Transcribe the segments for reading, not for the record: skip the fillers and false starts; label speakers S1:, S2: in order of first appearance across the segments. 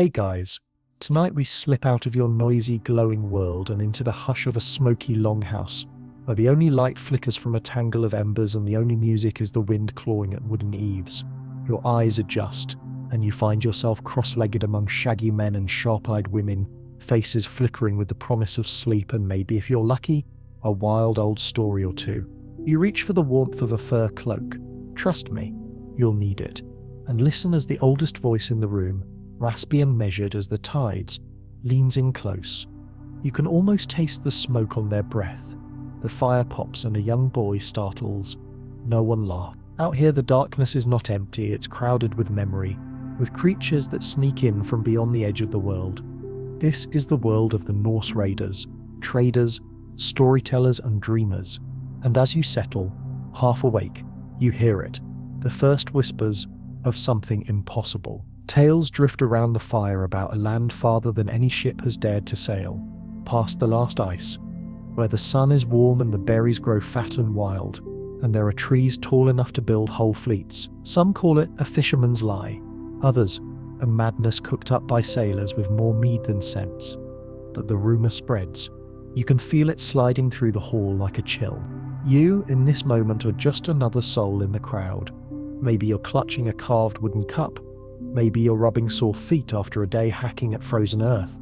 S1: Hey guys, tonight we slip out of your noisy, glowing world and into the hush of a smoky longhouse, where the only light flickers from a tangle of embers and the only music is the wind clawing at wooden eaves. Your eyes adjust, and you find yourself cross-legged among shaggy men and sharp-eyed women, faces flickering with the promise of sleep and maybe, if you're lucky, a wild old story or two. You reach for the warmth of a fur cloak. Trust me, you'll need it. And listen as the oldest voice in the room, raspy and measured as the tides, leans in close. You can almost taste the smoke on their breath. The fire pops and a young boy startles. No one laughs. Out here the darkness is not empty, it's crowded with memory, with creatures that sneak in from beyond the edge of the world. This is the world of the Norse raiders, traders, storytellers and dreamers. And as you settle, half awake, you hear it, the first whispers of something impossible. Tales drift around the fire about a land farther than any ship has dared to sail, past the last ice, where the sun is warm and the berries grow fat and wild, and there are trees tall enough to build whole fleets. Some call it a fisherman's lie, others a madness cooked up by sailors with more mead than sense. But the rumour spreads. You can feel it sliding through the hall like a chill. You, in this moment, are just another soul in the crowd. Maybe you're clutching a carved wooden cup. Maybe you're rubbing sore feet after a day hacking at frozen earth.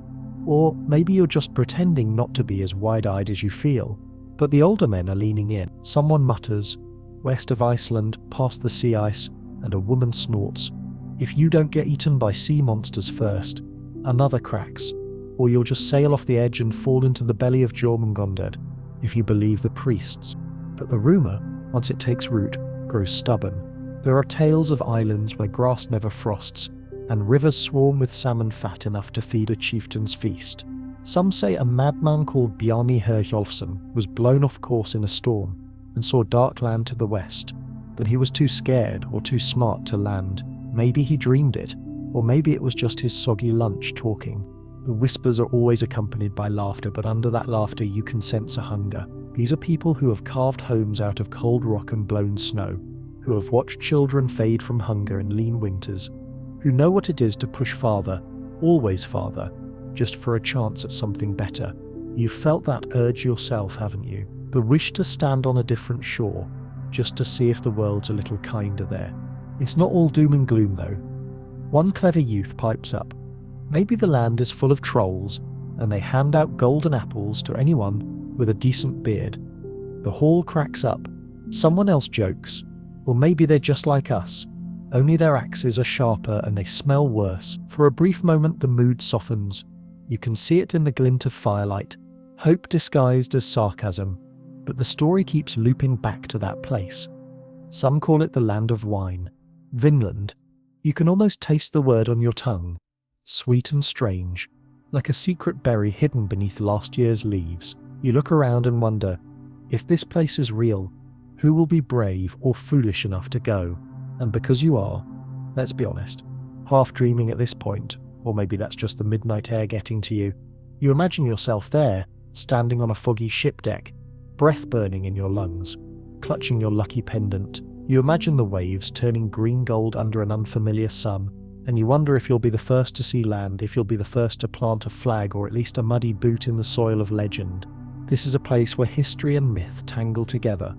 S1: Or maybe you're just pretending not to be as wide-eyed as you feel. But the older men are leaning in. Someone mutters, "West of Iceland, past the sea ice," and a woman snorts, "If you don't get eaten by sea monsters first." Another cracks, "Or you'll just sail off the edge and fall into the belly of Jormungandr, if you believe the priests." But the rumour, once it takes root, grows stubborn. There are tales of islands where grass never frosts, and rivers swarm with salmon fat enough to feed a chieftain's feast. Some say a madman called Bjarni Herjolfsson was blown off course in a storm and saw dark land to the west, but he was too scared or too smart to land. Maybe he dreamed it, or maybe it was just his soggy lunch talking. The whispers are always accompanied by laughter, but under that laughter you can sense a hunger. These are people who have carved homes out of cold rock and blown snow, who have watched children fade from hunger in lean winters, who know what it is to push farther, always farther, just for a chance at something better. You've felt that urge yourself, haven't you? The wish to stand on a different shore, just to see if the world's a little kinder there. It's not all doom and gloom though. One clever youth pipes up. Maybe the land is full of trolls, and they hand out golden apples to anyone with a decent beard. The hall cracks up. Someone else jokes. Or maybe they're just like us, only their axes are sharper and they smell worse. For a brief moment the mood softens. You can see it in the glint of firelight, hope disguised as sarcasm, but the story keeps looping back to that place. Some call it the land of wine, Vinland. You can almost taste the word on your tongue, sweet and strange, like a secret berry hidden beneath last year's leaves. You look around and wonder, if this place is real, who will be brave or foolish enough to go? And because you are, let's be honest, half dreaming at this point, or maybe that's just the midnight air getting to you, you imagine yourself there, standing on a foggy ship deck, breath burning in your lungs, clutching your lucky pendant. You imagine the waves turning green gold under an unfamiliar sun, and you wonder if you'll be the first to see land, if you'll be the first to plant a flag or at least a muddy boot in the soil of legend. This is a place where history and myth tangle together.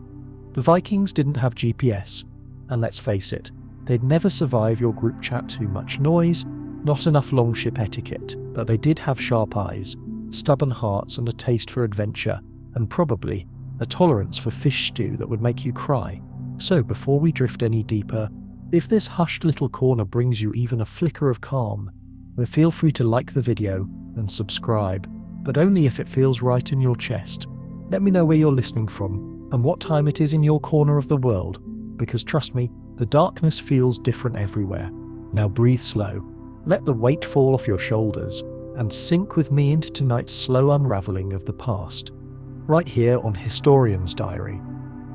S1: The Vikings didn't have GPS, and let's face it, they'd never survive your group chat. Too much noise, not enough longship etiquette, but they did have sharp eyes, stubborn hearts and a taste for adventure, and probably a tolerance for fish stew that would make you cry. So before we drift any deeper, if this hushed little corner brings you even a flicker of calm, then feel free to like the video and subscribe, but only if it feels right in your chest. Let me know where you're listening from and what time it is in your corner of the world, because trust me, the darkness feels different everywhere. Now breathe slow, let the weight fall off your shoulders, and sink with me into tonight's slow unraveling of the past. Right here on Historian's Diary.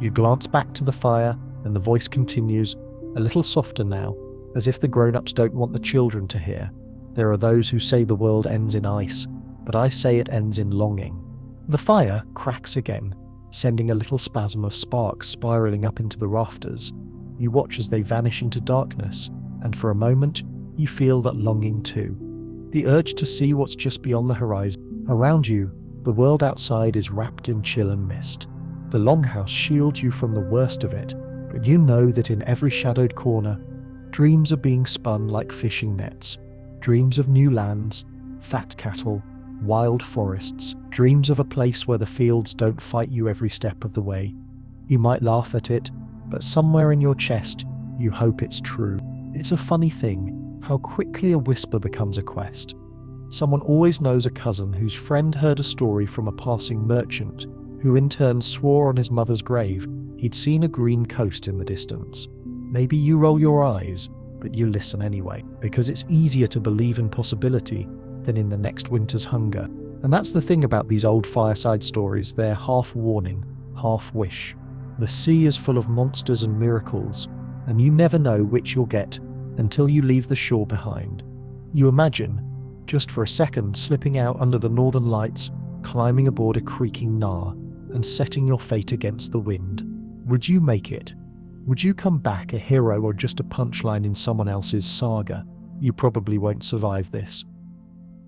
S1: You glance back to the fire, and the voice continues, a little softer now, as if the grown-ups don't want the children to hear. There are those who say the world ends in ice, but I say it ends in longing. The fire cracks again, sending a little spasm of sparks spiraling up into the rafters. You watch as they vanish into darkness, and for a moment, you feel that longing too. the urge to see what's just beyond the horizon. Around you, the world outside is wrapped in chill and mist. The longhouse shields you from the worst of it, but you know that in every shadowed corner, dreams are being spun like fishing nets. Dreams of new lands, fat cattle, wild forests, dreams of a place where the fields don't fight you every step of the way. You might laugh at it, but somewhere in your chest, you hope it's true. It's a funny thing, how quickly a whisper becomes a quest. Someone always knows a cousin whose friend heard a story from a passing merchant, who in turn swore on his mother's grave he'd seen a green coast in the distance. Maybe you roll your eyes, but you listen anyway, because it's easier to believe in possibility than in the next winter's hunger. And that's the thing about these old fireside stories, they're half warning, half wish. The sea is full of monsters and miracles, and you never know which you'll get until you leave the shore behind. You imagine, just for a second, slipping out under the northern lights, climbing aboard a creaking Nar, and setting your fate against the wind. Would you make it? Would you come back a hero or just a punchline in someone else's saga? You probably won't survive this.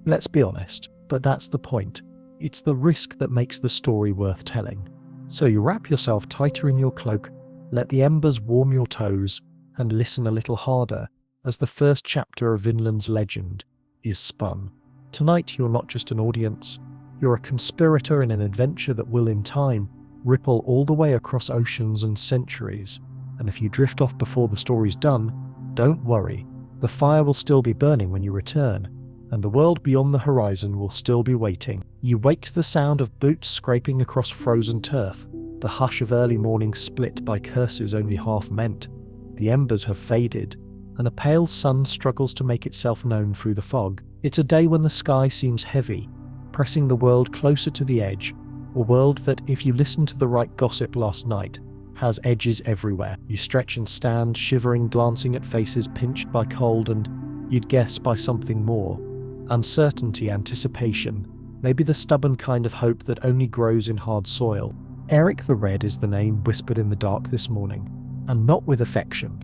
S1: Let's be honest, but that's the point. It's the risk that makes the story worth telling. So you wrap yourself tighter in your cloak, let the embers warm your toes, and listen a little harder as the first chapter of Vinland's legend is spun. Tonight you're not just an audience, you're a conspirator in an adventure that will in time ripple all the way across oceans and centuries. And if you drift off before the story's done, don't worry, the fire will still be burning when you return, and the world beyond the horizon will still be waiting. You wake to the sound of boots scraping across frozen turf, the hush of early morning split by curses only half meant. The embers have faded, and a pale sun struggles to make itself known through the fog. It's a day when the sky seems heavy, pressing the world closer to the edge, a world that, if you listen to the right gossip last night, has edges everywhere. You stretch and stand, shivering, glancing at faces pinched by cold, and you'd guess by something more. Uncertainty, anticipation, maybe the stubborn kind of hope that only grows in hard soil. Eric the Red is the name whispered in the dark this morning, and not with affection.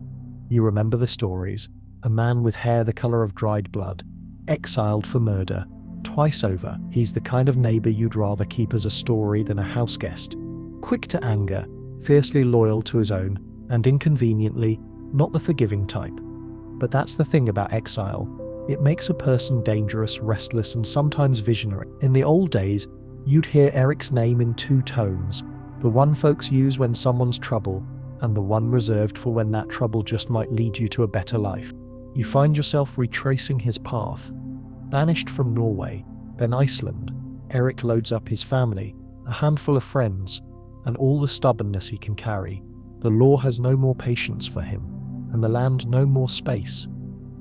S1: You remember the stories. A man with hair the colour of dried blood, exiled for murder, twice over. He's the kind of neighbour you'd rather keep as a story than a house guest. Quick to anger, fiercely loyal to his own, and inconveniently, not the forgiving type. But that's the thing about exile. It makes a person dangerous, restless, and sometimes visionary. In the old days, you'd hear Eric's name in two tones, the one folks use when someone's trouble, and the one reserved for when that trouble just might lead you to a better life. You find yourself retracing his path. Banished from Norway, then Iceland, Eric loads up his family, a handful of friends, and all the stubbornness he can carry. The law has no more patience for him, and the land no more space.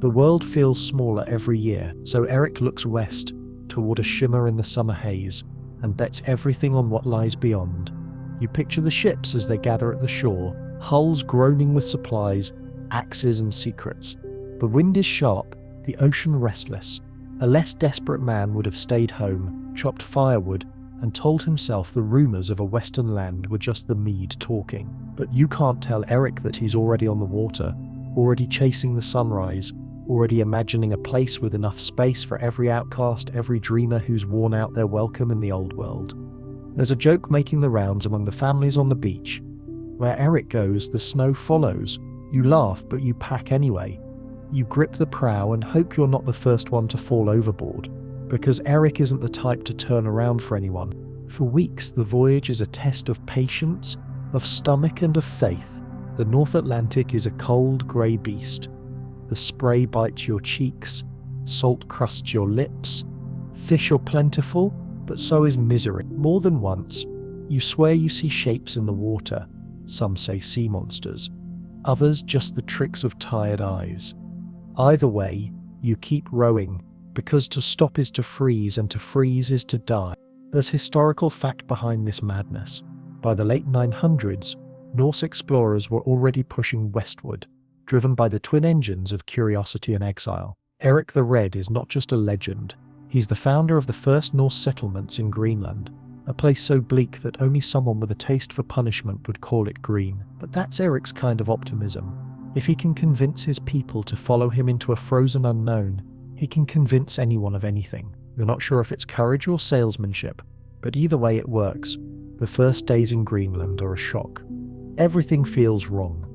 S1: The world feels smaller every year, so Eric looks west, toward a shimmer in the summer haze, and bets everything on what lies beyond. You picture the ships as they gather at the shore, hulls groaning with supplies, axes and secrets. The wind is sharp, the ocean restless. A less desperate man would have stayed home, chopped firewood, and told himself the rumours of a western land were just the mead talking. But you can't tell Eric that he's already on the water, already chasing the sunrise, already imagining a place with enough space for every outcast, every dreamer who's worn out their welcome in the old world. There's a joke making the rounds among the families on the beach. Where Eric goes, the snow follows. You laugh, but you pack anyway. You grip the prow and hope you're not the first one to fall overboard, because Eric isn't the type to turn around for anyone. For weeks, the voyage is a test of patience, of stomach, and of faith. The North Atlantic is a cold, grey beast. The spray bites your cheeks, salt crusts your lips. Fish are plentiful, but so is misery. More than once, you swear you see shapes in the water. Some say sea monsters, others just the tricks of tired eyes. Either way, you keep rowing, because to stop is to freeze, and to freeze is to die. There's historical fact behind this madness. By the late 900s, Norse explorers were already pushing westward, driven by the twin engines of curiosity and exile. Eric the Red is not just a legend. He's the founder of the first Norse settlements in Greenland, a place so bleak that only someone with a taste for punishment would call it green. But that's Eric's kind of optimism. If he can convince his people to follow him into a frozen unknown, He can convince anyone of anything. You're not sure if it's courage or salesmanship, but either way it works. The first days in Greenland are a shock. Everything feels wrong.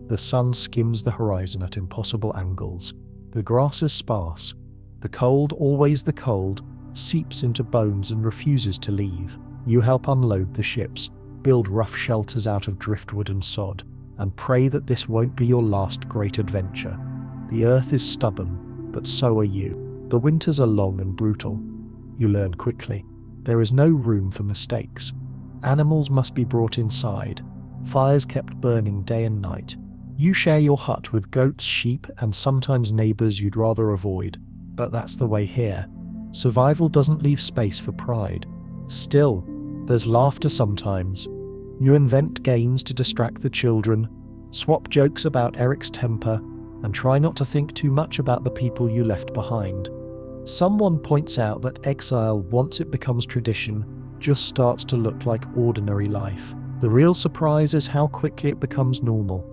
S1: The sun skims the horizon at impossible angles. The grass is sparse. The cold, always the cold, seeps into bones and refuses to leave. You help unload the ships, build rough shelters out of driftwood and sod, and pray that this won't be your last great adventure. The earth is stubborn, but so are you. The winters are long and brutal. You learn quickly. There is no room for mistakes. Animals must be brought inside. Fires kept burning day and night. You share your hut with goats, sheep, and sometimes neighbors you'd rather avoid. But that's the way here. Survival doesn't leave space for pride. Still, there's laughter sometimes. You invent games to distract the children, swap jokes about Eric's temper, and try not to think too much about the people you left behind. Someone points out that exile, once it becomes tradition, just starts to look like ordinary life. The real surprise is how quickly it becomes normal.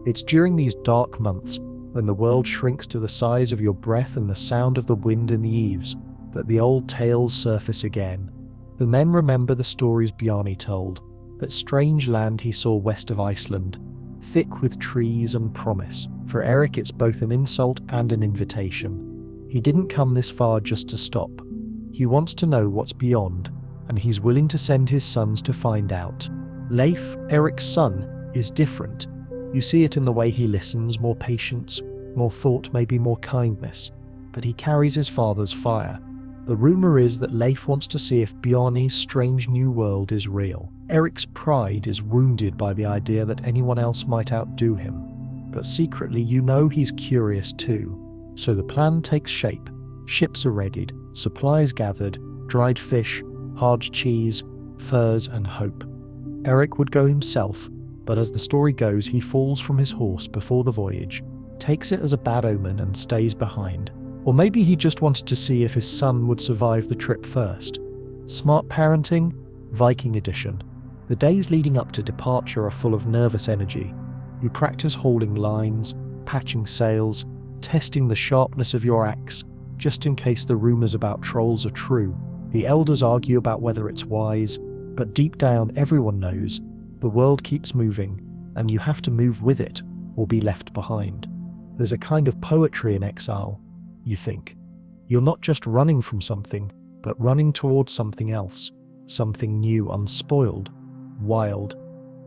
S1: It's during these dark months, when the world shrinks to the size of your breath and the sound of the wind in the eaves, that the old tales surface again. The men remember the stories Bjarni told, that strange land he saw west of Iceland, thick with trees and promise. For Eric, it's both an insult and an invitation. He didn't come this far just to stop. He wants to know what's beyond, and he's willing to send his sons to find out. Leif, Eric's son, is different. You see it in the way he listens, more patience, more thought, maybe more kindness. But he carries his father's fire. The rumor is that Leif wants to see if Bjarni's strange new world is real. Eric's pride is wounded by the idea that anyone else might outdo him. But secretly you know he's curious too. So the plan takes shape. Ships are readied, supplies gathered, dried fish, hard cheese, furs and hope. Eric would go himself, but as the story goes, he falls from his horse before the voyage, takes it as a bad omen and stays behind. Or maybe he just wanted to see if his son would survive the trip first. Smart parenting, Viking edition. The days leading up to departure are full of nervous energy. You practice hauling lines, patching sails, testing the sharpness of your axe, just in case the rumors about trolls are true. The elders argue about whether it's wise, but deep down everyone knows the world keeps moving, and you have to move with it or be left behind. There's a kind of poetry in exile, you think. You're not just running from something, but running towards something else, something new, unspoiled, wild.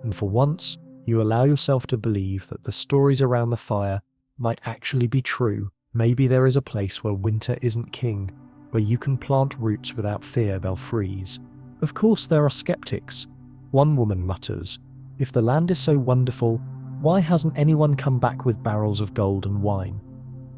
S1: And for once, you allow yourself to believe that the stories around the fire might actually be true. Maybe there is a place where winter isn't king, where you can plant roots without fear they'll freeze. Of course there are skeptics. One woman mutters, "If the land is so wonderful, why hasn't anyone come back with barrels of gold and wine?"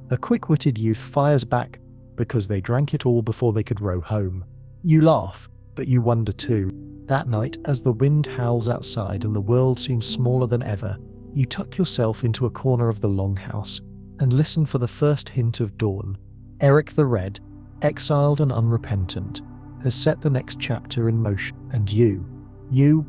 S1: A quick-witted youth fires back, "Because they drank it all before they could row home." You laugh, but you wonder too. That night, as the wind howls outside and the world seems smaller than ever, you tuck yourself into a corner of the longhouse and listen for the first hint of dawn. Eric the Red, exiled and unrepentant, has set the next chapter in motion, and you,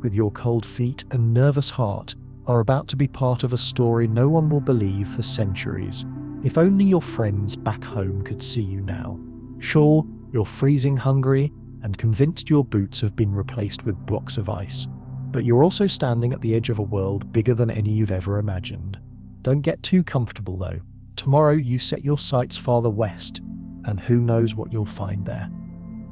S1: with your cold feet and nervous heart, are about to be part of a story no one will believe for centuries. If only your friends back home could see you now. Sure, you're freezing hungry and convinced your boots have been replaced with blocks of ice. But you're also standing at the edge of a world bigger than any you've ever imagined. Don't get too comfortable though. Tomorrow you set your sights farther west, and who knows what you'll find there.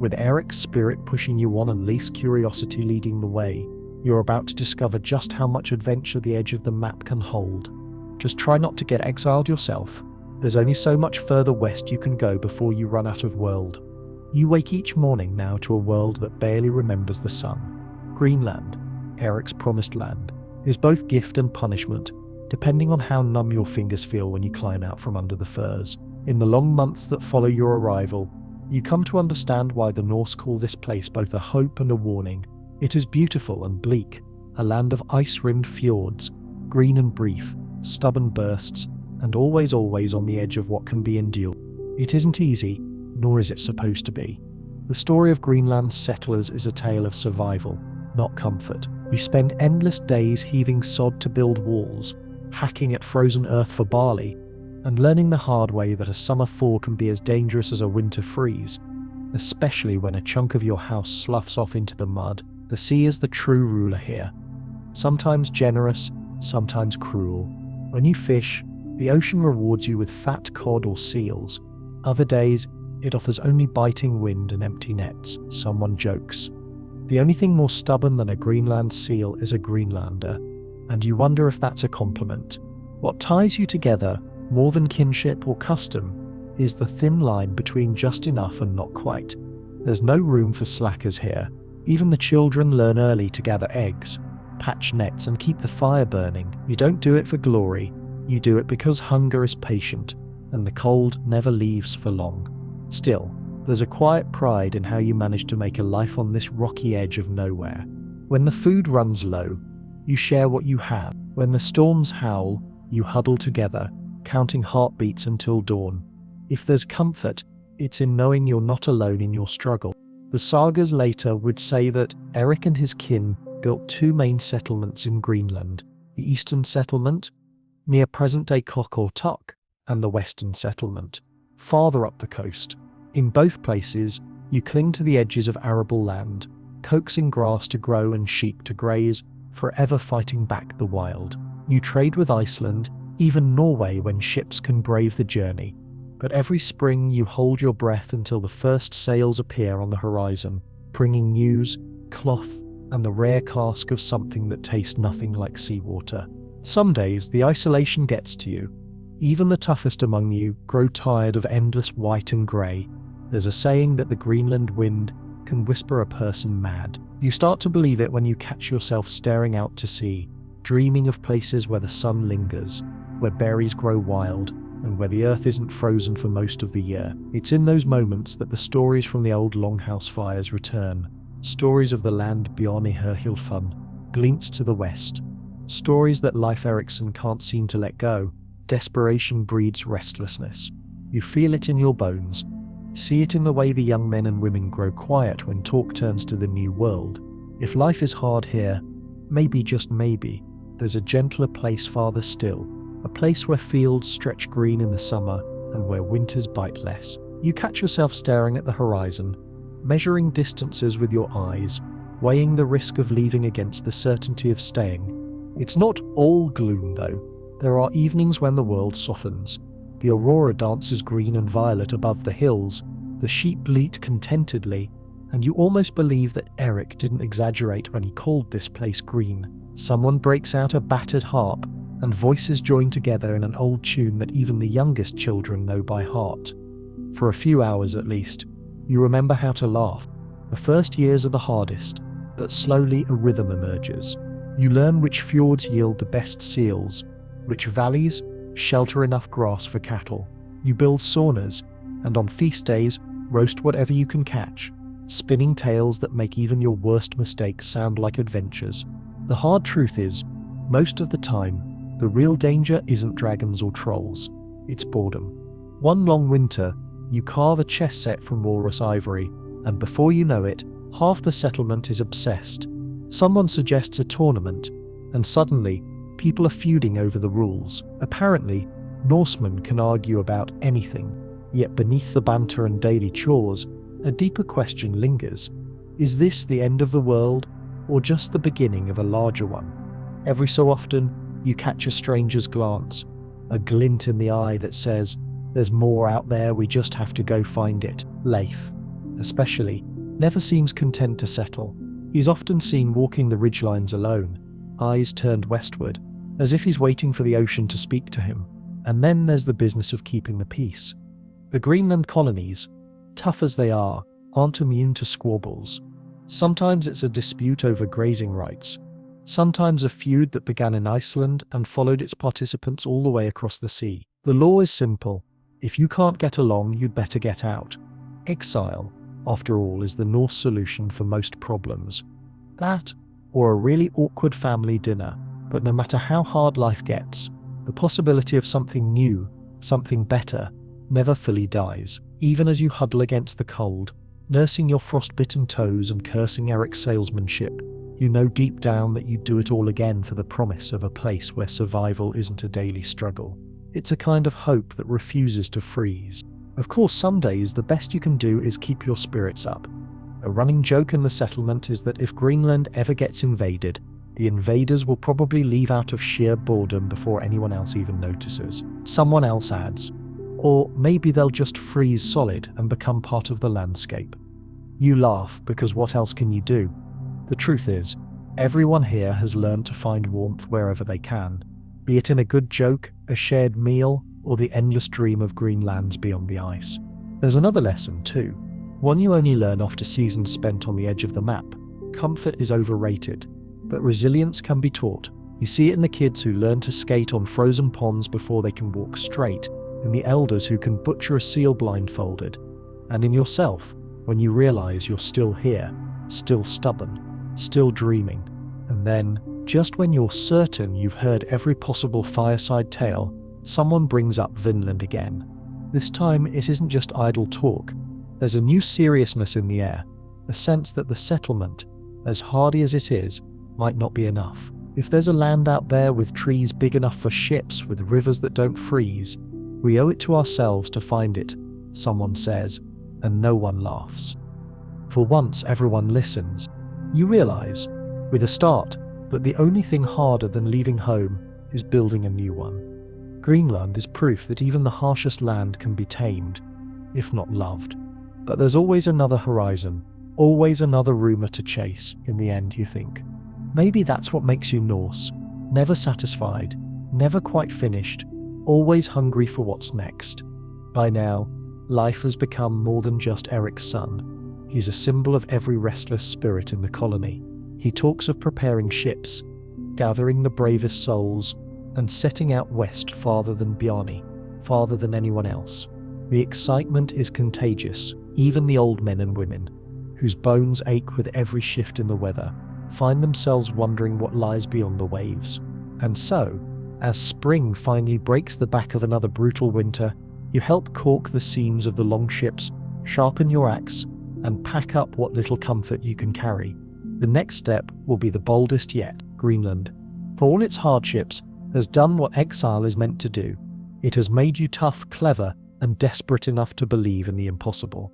S1: With Eric's spirit pushing you on and Leif's curiosity leading the way, you're about to discover just how much adventure the edge of the map can hold. Just try not to get exiled yourself. There's only so much further west you can go before you run out of world. You wake each morning now to a world that barely remembers the sun. Greenland, Eric's promised land, is both gift and punishment, depending on how numb your fingers feel when you climb out from under the furs. In the long months that follow your arrival, you come to understand why the Norse call this place both a hope and a warning. It is beautiful and bleak, a land of ice-rimmed fjords, green and brief, stubborn bursts, and always on the edge of what can be endured. It isn't easy, nor is it supposed to be. The story of Greenland's settlers is a tale of survival, not comfort. You spend endless days heaving sod to build walls, hacking at frozen earth for barley, and learning the hard way that a summer thaw can be as dangerous as a winter freeze, especially when a chunk of your house sloughs off into the mud. The sea is the true ruler here, sometimes generous, sometimes cruel. When you fish, the ocean rewards you with fat cod or seals. Other days, it offers only biting wind and empty nets, someone jokes. The only thing more stubborn than a Greenland seal is a Greenlander, and you wonder if that's a compliment. What ties you together, more than kinship or custom, is the thin line between just enough and not quite. There's no room for slackers here. Even the children learn early to gather eggs, patch nets and keep the fire burning. You don't do it for glory, you do it because hunger is patient, and the cold never leaves for long. Still, there's a quiet pride in how you manage to make a life on this rocky edge of nowhere. When the food runs low, you share what you have. When the storms howl, you huddle together, counting heartbeats until dawn. If there's comfort, it's in knowing you're not alone in your struggle. The sagas later would say that Eric and his kin built two main settlements in Greenland, the Eastern Settlement, near present-day Tok, and the Western Settlement, farther up the coast. In both places, you cling to the edges of arable land, coaxing grass to grow and sheep to graze, forever fighting back the wild. You trade with Iceland, even Norway when ships can brave the journey. But every spring you hold your breath until the first sails appear on the horizon, bringing news, cloth, and the rare cask of something that tastes nothing like seawater. Some days the isolation gets to you. Even the toughest among you grow tired of endless white and grey. There's a saying that the Greenland wind can whisper a person mad. You start to believe it when you catch yourself staring out to sea, dreaming of places where the sun lingers, where berries grow wild, and where the earth isn't frozen for most of the year. It's in those moments that the stories from the old longhouse fires return. Stories of the land beyond Ihirhilfun, glints to the west. Stories that Leif Erikson can't seem to let go. Desperation breeds restlessness. You feel it in your bones. See it in the way the young men and women grow quiet when talk turns to the new world. If life is hard here, maybe, just maybe, there's a gentler place farther still. A place where fields stretch green in the summer and where winters bite less. You catch yourself staring at the horizon, measuring distances with your eyes, weighing the risk of leaving against the certainty of staying. It's not all gloom though. There are evenings when the world softens. The aurora dances green and violet above the hills, the sheep bleat contentedly, and you almost believe that Eric didn't exaggerate when he called this place green. Someone breaks out a battered harp, and voices join together in an old tune that even the youngest children know by heart. For a few hours at least, you remember how to laugh. The first years are the hardest, but slowly a rhythm emerges. You learn which fjords yield the best seals, which valleys shelter enough grass for cattle. You build saunas, and on feast days, roast whatever you can catch, spinning tales that make even your worst mistakes sound like adventures. The hard truth is, most of the time, the real danger isn't dragons or trolls, it's boredom. One long winter, you carve a chess set from walrus ivory, and before you know it, half the settlement is obsessed. Someone suggests a tournament, and suddenly, people are feuding over the rules. Apparently, Norsemen can argue about anything, yet beneath the banter and daily chores, a deeper question lingers. Is this the end of the world, or just the beginning of a larger one? Every so often, you catch a stranger's glance, a glint in the eye that says, "There's more out there, we just have to go find it." Leif, especially, never seems content to settle. He's often seen walking the ridgelines alone, eyes turned westward, as if he's waiting for the ocean to speak to him. And then there's the business of keeping the peace. The Greenland colonies, tough as they are, aren't immune to squabbles. Sometimes it's a dispute over grazing rights. Sometimes a feud that began in Iceland and followed its participants all the way across the sea. The law is simple. If you can't get along, you'd better get out. Exile, after all, is the Norse solution for most problems. That, or a really awkward family dinner. But no matter how hard life gets, the possibility of something new, something better, never fully dies. Even as you huddle against the cold, nursing your frostbitten toes and cursing Eric's salesmanship, you know deep down that you'd do it all again for the promise of a place where survival isn't a daily struggle. It's a kind of hope that refuses to freeze. Of course, some days the best you can do is keep your spirits up. A running joke in the settlement is that if Greenland ever gets invaded, the invaders will probably leave out of sheer boredom before anyone else even notices. Someone else adds. Or maybe they'll just freeze solid and become part of the landscape. You laugh because what else can you do? The truth is, everyone here has learned to find warmth wherever they can, be it in a good joke, a shared meal, or the endless dream of green lands beyond the ice. There's another lesson too, one you only learn after seasons spent on the edge of the map. Comfort is overrated, but resilience can be taught. You see it in the kids who learn to skate on frozen ponds before they can walk straight, in the elders who can butcher a seal blindfolded, and in yourself when you realize you're still here, still stubborn, still dreaming. And then, just when you're certain you've heard every possible fireside tale, someone brings up Vinland again. This time it isn't just idle talk. There's a new seriousness in the air, a sense that the settlement, as hardy as it is, might not be enough. If there's a land out there with trees big enough for ships, with rivers that don't freeze, we owe it to ourselves to find it, someone says, and no one laughs. For once everyone listens. You realize, with a start, that the only thing harder than leaving home is building a new one. Greenland is proof that even the harshest land can be tamed, if not loved. But there's always another horizon, always another rumor to chase, in the end, you think. Maybe that's what makes you Norse. Never satisfied, never quite finished, always hungry for what's next. By now, life has become more than just Eric's son. He's a symbol of every restless spirit in the colony. He talks of preparing ships, gathering the bravest souls, and setting out west farther than Bjarni, farther than anyone else. The excitement is contagious. Even the old men and women, whose bones ache with every shift in the weather, find themselves wondering what lies beyond the waves. And so, as spring finally breaks the back of another brutal winter, you help caulk the seams of the longships, sharpen your axe, and pack up what little comfort you can carry. The next step will be the boldest yet. Greenland, for all its hardships, has done what exile is meant to do. It has made you tough, clever, and desperate enough to believe in the impossible.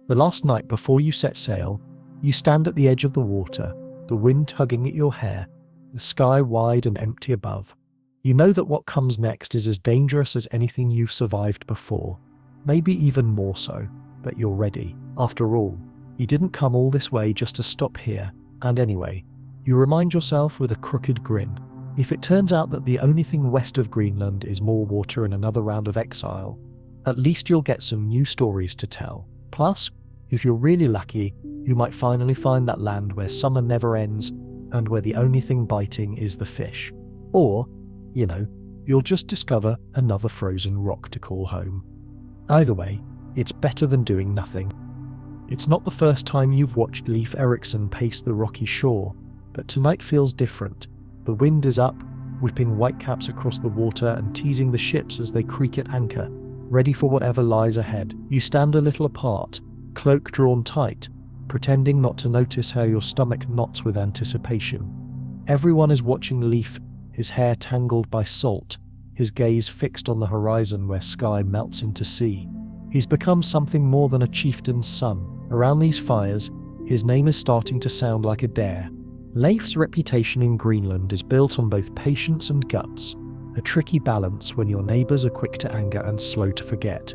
S1: The last night before you set sail, you stand at the edge of the water, the wind tugging at your hair, the sky wide and empty above. You know that what comes next is as dangerous as anything you've survived before, maybe even more so, but you're ready. After all, you didn't come all this way just to stop here, and anyway, you remind yourself with a crooked grin. If it turns out that the only thing west of Greenland is more water and another round of exile, at least you'll get some new stories to tell. Plus, if you're really lucky, you might finally find that land where summer never ends and where the only thing biting is the fish. Or, you'll just discover another frozen rock to call home. Either way, it's better than doing nothing. It's not the first time you've watched Leif Erikson pace the rocky shore, but tonight feels different. The wind is up, whipping whitecaps across the water and teasing the ships as they creak at anchor, ready for whatever lies ahead. You stand a little apart, cloak drawn tight, pretending not to notice how your stomach knots with anticipation. Everyone is watching Leif, his hair tangled by salt, his gaze fixed on the horizon where sky melts into sea. He's become something more than a chieftain's son. Around these fires, his name is starting to sound like a dare. Leif's reputation in Greenland is built on both patience and guts, a tricky balance when your neighbours are quick to anger and slow to forget.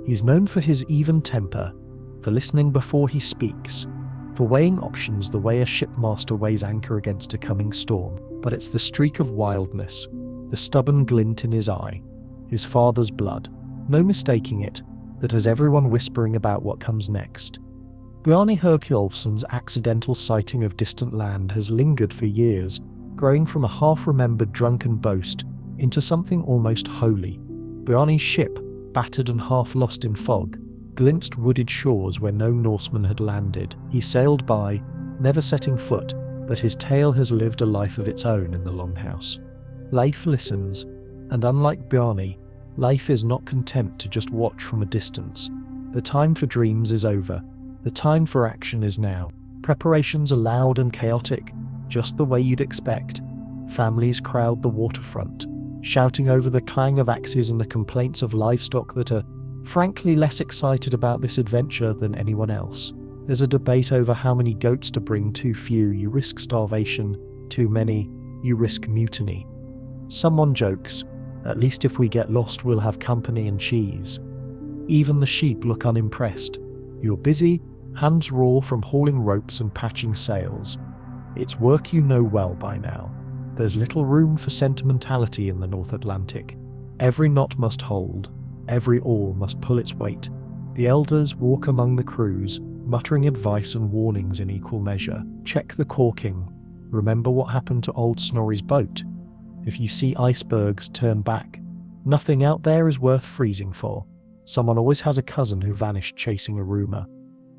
S1: He's known for his even temper, for listening before he speaks, for weighing options the way a shipmaster weighs anchor against a coming storm. But it's the streak of wildness, the stubborn glint in his eye, his father's blood, no mistaking it, that has everyone whispering about what comes next. Bjarni Herkjolfsson's accidental sighting of distant land has lingered for years, growing from a half-remembered drunken boast into something almost holy. Bjarni's ship, battered and half lost in fog, glimpsed wooded shores where no Norseman had landed. He sailed by, never setting foot, but his tale has lived a life of its own in the Longhouse. Leif listens, and unlike Bjarni, Leif is not content to just watch from a distance. The time for dreams is over. The time for action is now. Preparations are loud and chaotic, just the way you'd expect. Families crowd the waterfront. shouting over the clang of axes and the complaints of livestock that are, frankly, less excited about this adventure than anyone else. There's a debate over how many goats to bring. Too few, you risk starvation. Too many, you risk mutiny. Someone jokes, at least if we get lost we'll have company and cheese. Even the sheep look unimpressed. You're busy, hands raw from hauling ropes and patching sails. It's work you know well by now. There's little room for sentimentality in the North Atlantic. Every knot must hold, every oar must pull its weight. The elders walk among the crews, muttering advice and warnings in equal measure. Check the caulking. Remember what happened to old Snorri's boat. If you see icebergs, turn back. Nothing out there is worth freezing for. Someone always has a cousin who vanished chasing a rumour.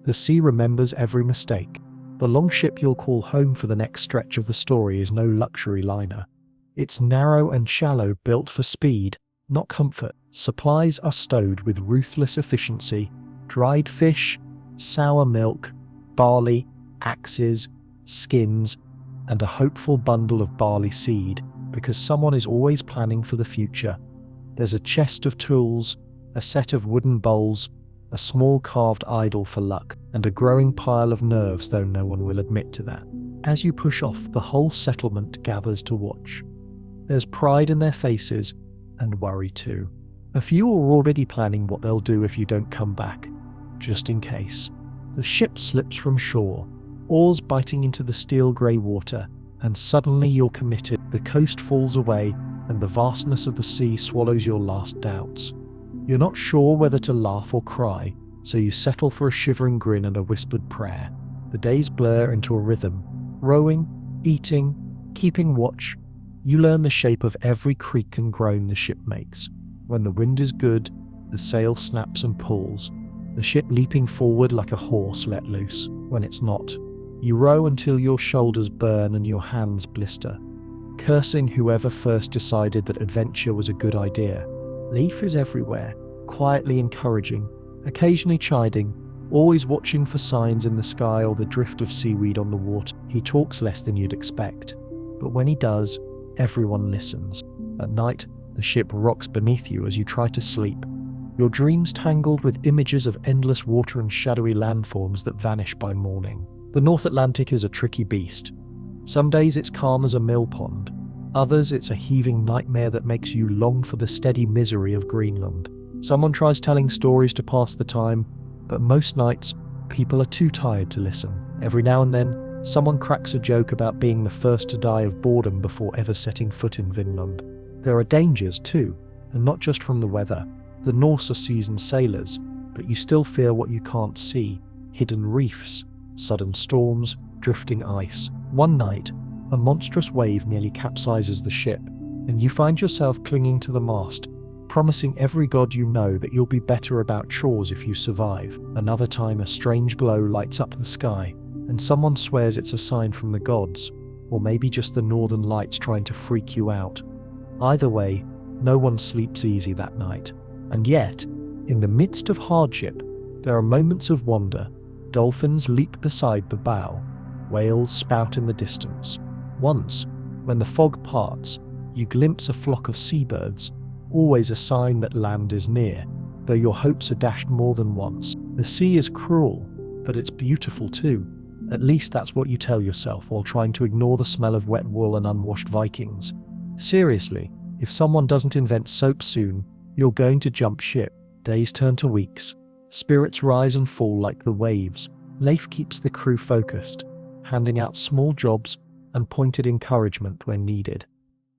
S1: The sea remembers every mistake. The longship you'll call home for the next stretch of the story is no luxury liner. It's narrow and shallow, built for speed, not comfort. Supplies are stowed with ruthless efficiency. Dried fish, sour milk, barley, axes, skins, and a hopeful bundle of barley seed, because someone is always planning for the future. There's a chest of tools, a set of wooden bowls, a small carved idol for luck, and a growing pile of nerves, though no one will admit to that. As you push off, the whole settlement gathers to watch. There's pride in their faces, and worry too. A few are already planning what they'll do if you don't come back, just in case. The ship slips from shore, oars biting into the steel grey water, and suddenly you're committed. The coast falls away, and the vastness of the sea swallows your last doubts. You're not sure whether to laugh or cry, so you settle for a shivering grin and a whispered prayer. The days blur into a rhythm. Rowing, eating, keeping watch. You learn the shape of every creak and groan the ship makes. When the wind is good, the sail snaps and pulls, the ship leaping forward like a horse let loose. When it's not, you row until your shoulders burn and your hands blister, cursing whoever first decided that adventure was a good idea. Leif is everywhere, quietly encouraging, occasionally chiding, always watching for signs in the sky or the drift of seaweed on the water. He talks less than you'd expect, but when he does, everyone listens. At night, the ship rocks beneath you as you try to sleep, your dreams tangled with images of endless water and shadowy landforms that vanish by morning. The North Atlantic is a tricky beast. Some days it's calm as a mill pond. Others it's a heaving nightmare that makes you long for the steady misery of Greenland. Someone tries telling stories to pass the time, but most nights, people are too tired to listen. Every now and then, someone cracks a joke about being the first to die of boredom before ever setting foot in Vinland. There are dangers too, and not just from the weather. The Norse are seasoned sailors, but you still fear what you can't see. Hidden reefs, sudden storms, drifting ice. One night, a monstrous wave nearly capsizes the ship, and you find yourself clinging to the mast, promising every god you know that you'll be better about chores if you survive. Another time, a strange glow lights up the sky, and someone swears it's a sign from the gods, or maybe just the northern lights trying to freak you out. Either way, no one sleeps easy that night. And yet, in the midst of hardship, there are moments of wonder. Dolphins leap beside the bow. Whales spout in the distance. Once, when the fog parts, you glimpse a flock of seabirds, always a sign that land is near, though your hopes are dashed more than once. The sea is cruel, but it's beautiful too. At least that's what you tell yourself while trying to ignore the smell of wet wool and unwashed Vikings. Seriously, if someone doesn't invent soap soon, you're going to jump ship. Days turn to weeks. Spirits rise and fall like the waves. Leif keeps the crew focused, handing out small jobs and pointed encouragement when needed.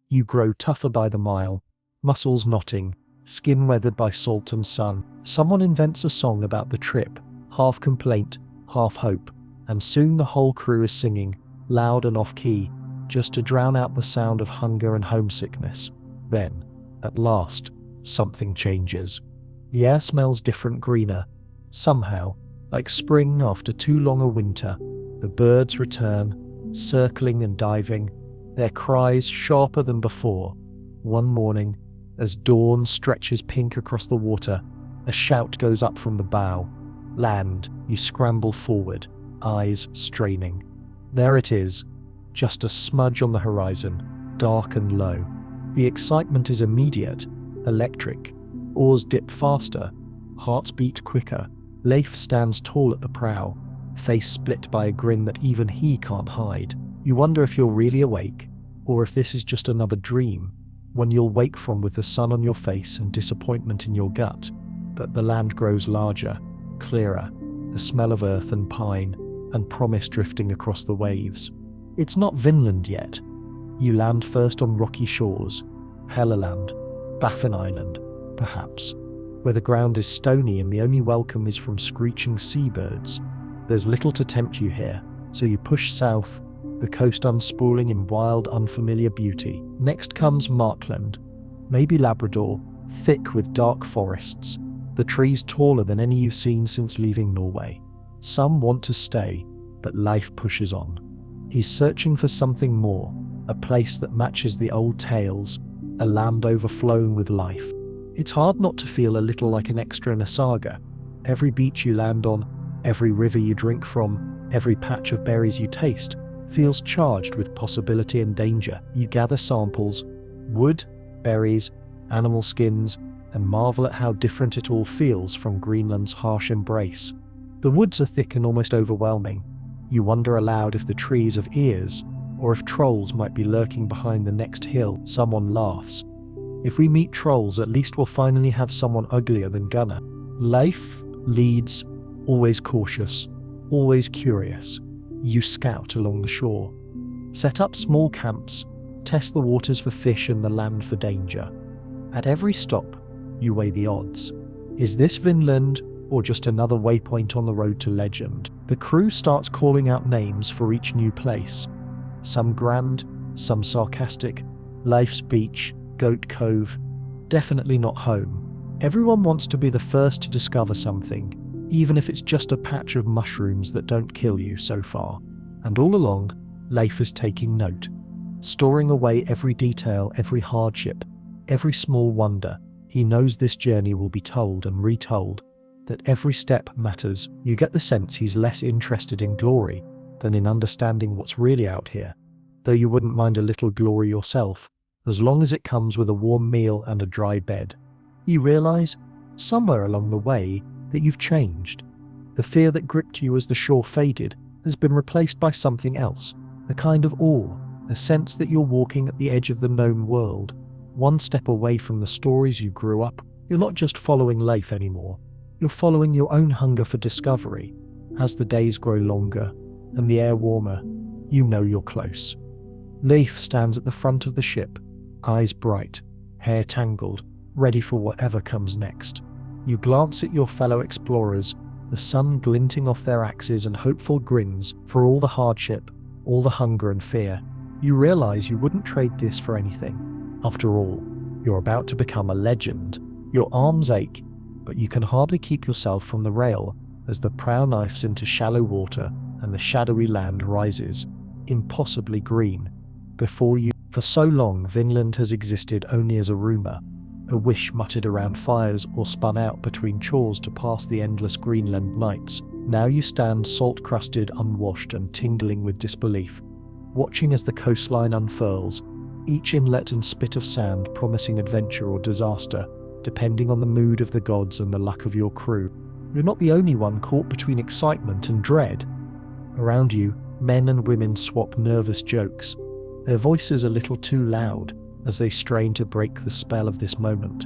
S1: You grow tougher by the mile, muscles knotting, skin weathered by salt and sun. Someone invents a song about the trip, half complaint, half hope, and soon the whole crew is singing, loud and off-key, just to drown out the sound of hunger and homesickness. Then, at last, something changes. The air smells different, greener. Somehow, like spring after too long a winter, the birds return, circling and diving, their cries sharper than before. One morning, as dawn stretches pink across the water, a shout goes up from the bow. Land. You scramble forward, eyes straining. There it is, just a smudge on the horizon, dark and low. The excitement is immediate, electric. Oars dip faster, hearts beat quicker. Leif stands tall at the prow, face split by a grin that even he can't hide. You wonder if you're really awake, or if this is just another dream, one you'll wake from with the sun on your face and disappointment in your gut. But the land grows larger, clearer, the smell of earth and pine, and promise drifting across the waves. It's not Vinland yet. You land first on rocky shores, Helleland, Baffin Island, perhaps, where the ground is stony and the only welcome is from screeching seabirds. There's little to tempt you here, so you push south, the coast unspooling in wild, unfamiliar beauty. Next comes Markland, maybe Labrador, thick with dark forests, the trees taller than any you've seen since leaving Norway. Some want to stay, but life pushes on. He's searching for something more, a place that matches the old tales, a land overflowing with life. It's hard not to feel a little like an extra in a saga. Every beach you land on, every river you drink from, every patch of berries you taste, feels charged with possibility and danger. You gather samples, wood, berries, animal skins, and marvel at how different it all feels from Greenland's harsh embrace. The woods are thick and almost overwhelming. You wonder aloud if the trees have ears, or if trolls might be lurking behind the next hill. Someone laughs. If we meet trolls, at least we'll finally have someone uglier than Gunnar. Leif leads, always cautious, always curious. You scout along the shore. Set up small camps, test the waters for fish and the land for danger. At every stop, you weigh the odds. Is this Vinland, or just another waypoint on the road to legend? The crew starts calling out names for each new place. Some grand, some sarcastic. Leif's Beach, Goat Cove, definitely not home. Everyone wants to be the first to discover something, even if it's just a patch of mushrooms that don't kill you so far. And all along, Leif is taking note, storing away every detail, every hardship, every small wonder. He knows this journey will be told and retold, that every step matters. You get the sense he's less interested in glory than in understanding what's really out here, though you wouldn't mind a little glory yourself, as long as it comes with a warm meal and a dry bed. You realize, somewhere along the way, that you've changed. The fear that gripped you as the shore faded has been replaced by something else, a kind of awe, a sense that you're walking at the edge of the known world, one step away from the stories you grew up. You're not just following Leif anymore, you're following your own hunger for discovery. As the days grow longer and the air warmer, you know you're close. Leif stands at the front of the ship, eyes bright, hair tangled, ready for whatever comes next. You glance at your fellow explorers, the sun glinting off their axes and hopeful grins. For all the hardship, all the hunger and fear, you realize you wouldn't trade this for anything. After all, you're about to become a legend. Your arms ache, but you can hardly keep yourself from the rail as the prow knifes into shallow water and the shadowy land rises, impossibly green, before you. For so long, Vinland has existed only as a rumor, a wish muttered around fires or spun out between chores to pass the endless Greenland nights. Now you stand salt-crusted, unwashed, and tingling with disbelief, watching as the coastline unfurls, each inlet and spit of sand promising adventure or disaster, depending on the mood of the gods and the luck of your crew. You're not the only one caught between excitement and dread. Around you, men and women swap nervous jokes, their voices a little too loud as they strain to break the spell of this moment.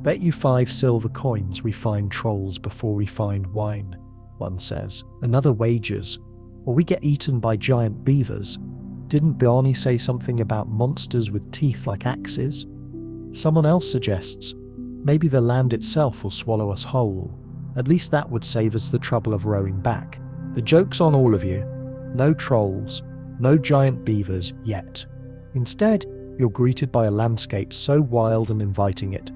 S1: Bet you 5 silver coins we find trolls before we find wine, one says. Another wagers, or we get eaten by giant beavers. Didn't Barney say something about monsters with teeth like axes? Someone else suggests, maybe the land itself will swallow us whole. At least that would save us the trouble of rowing back. The joke's on all of you. No trolls, no giant beavers yet. Instead, you're greeted by a landscape so wild and inviting it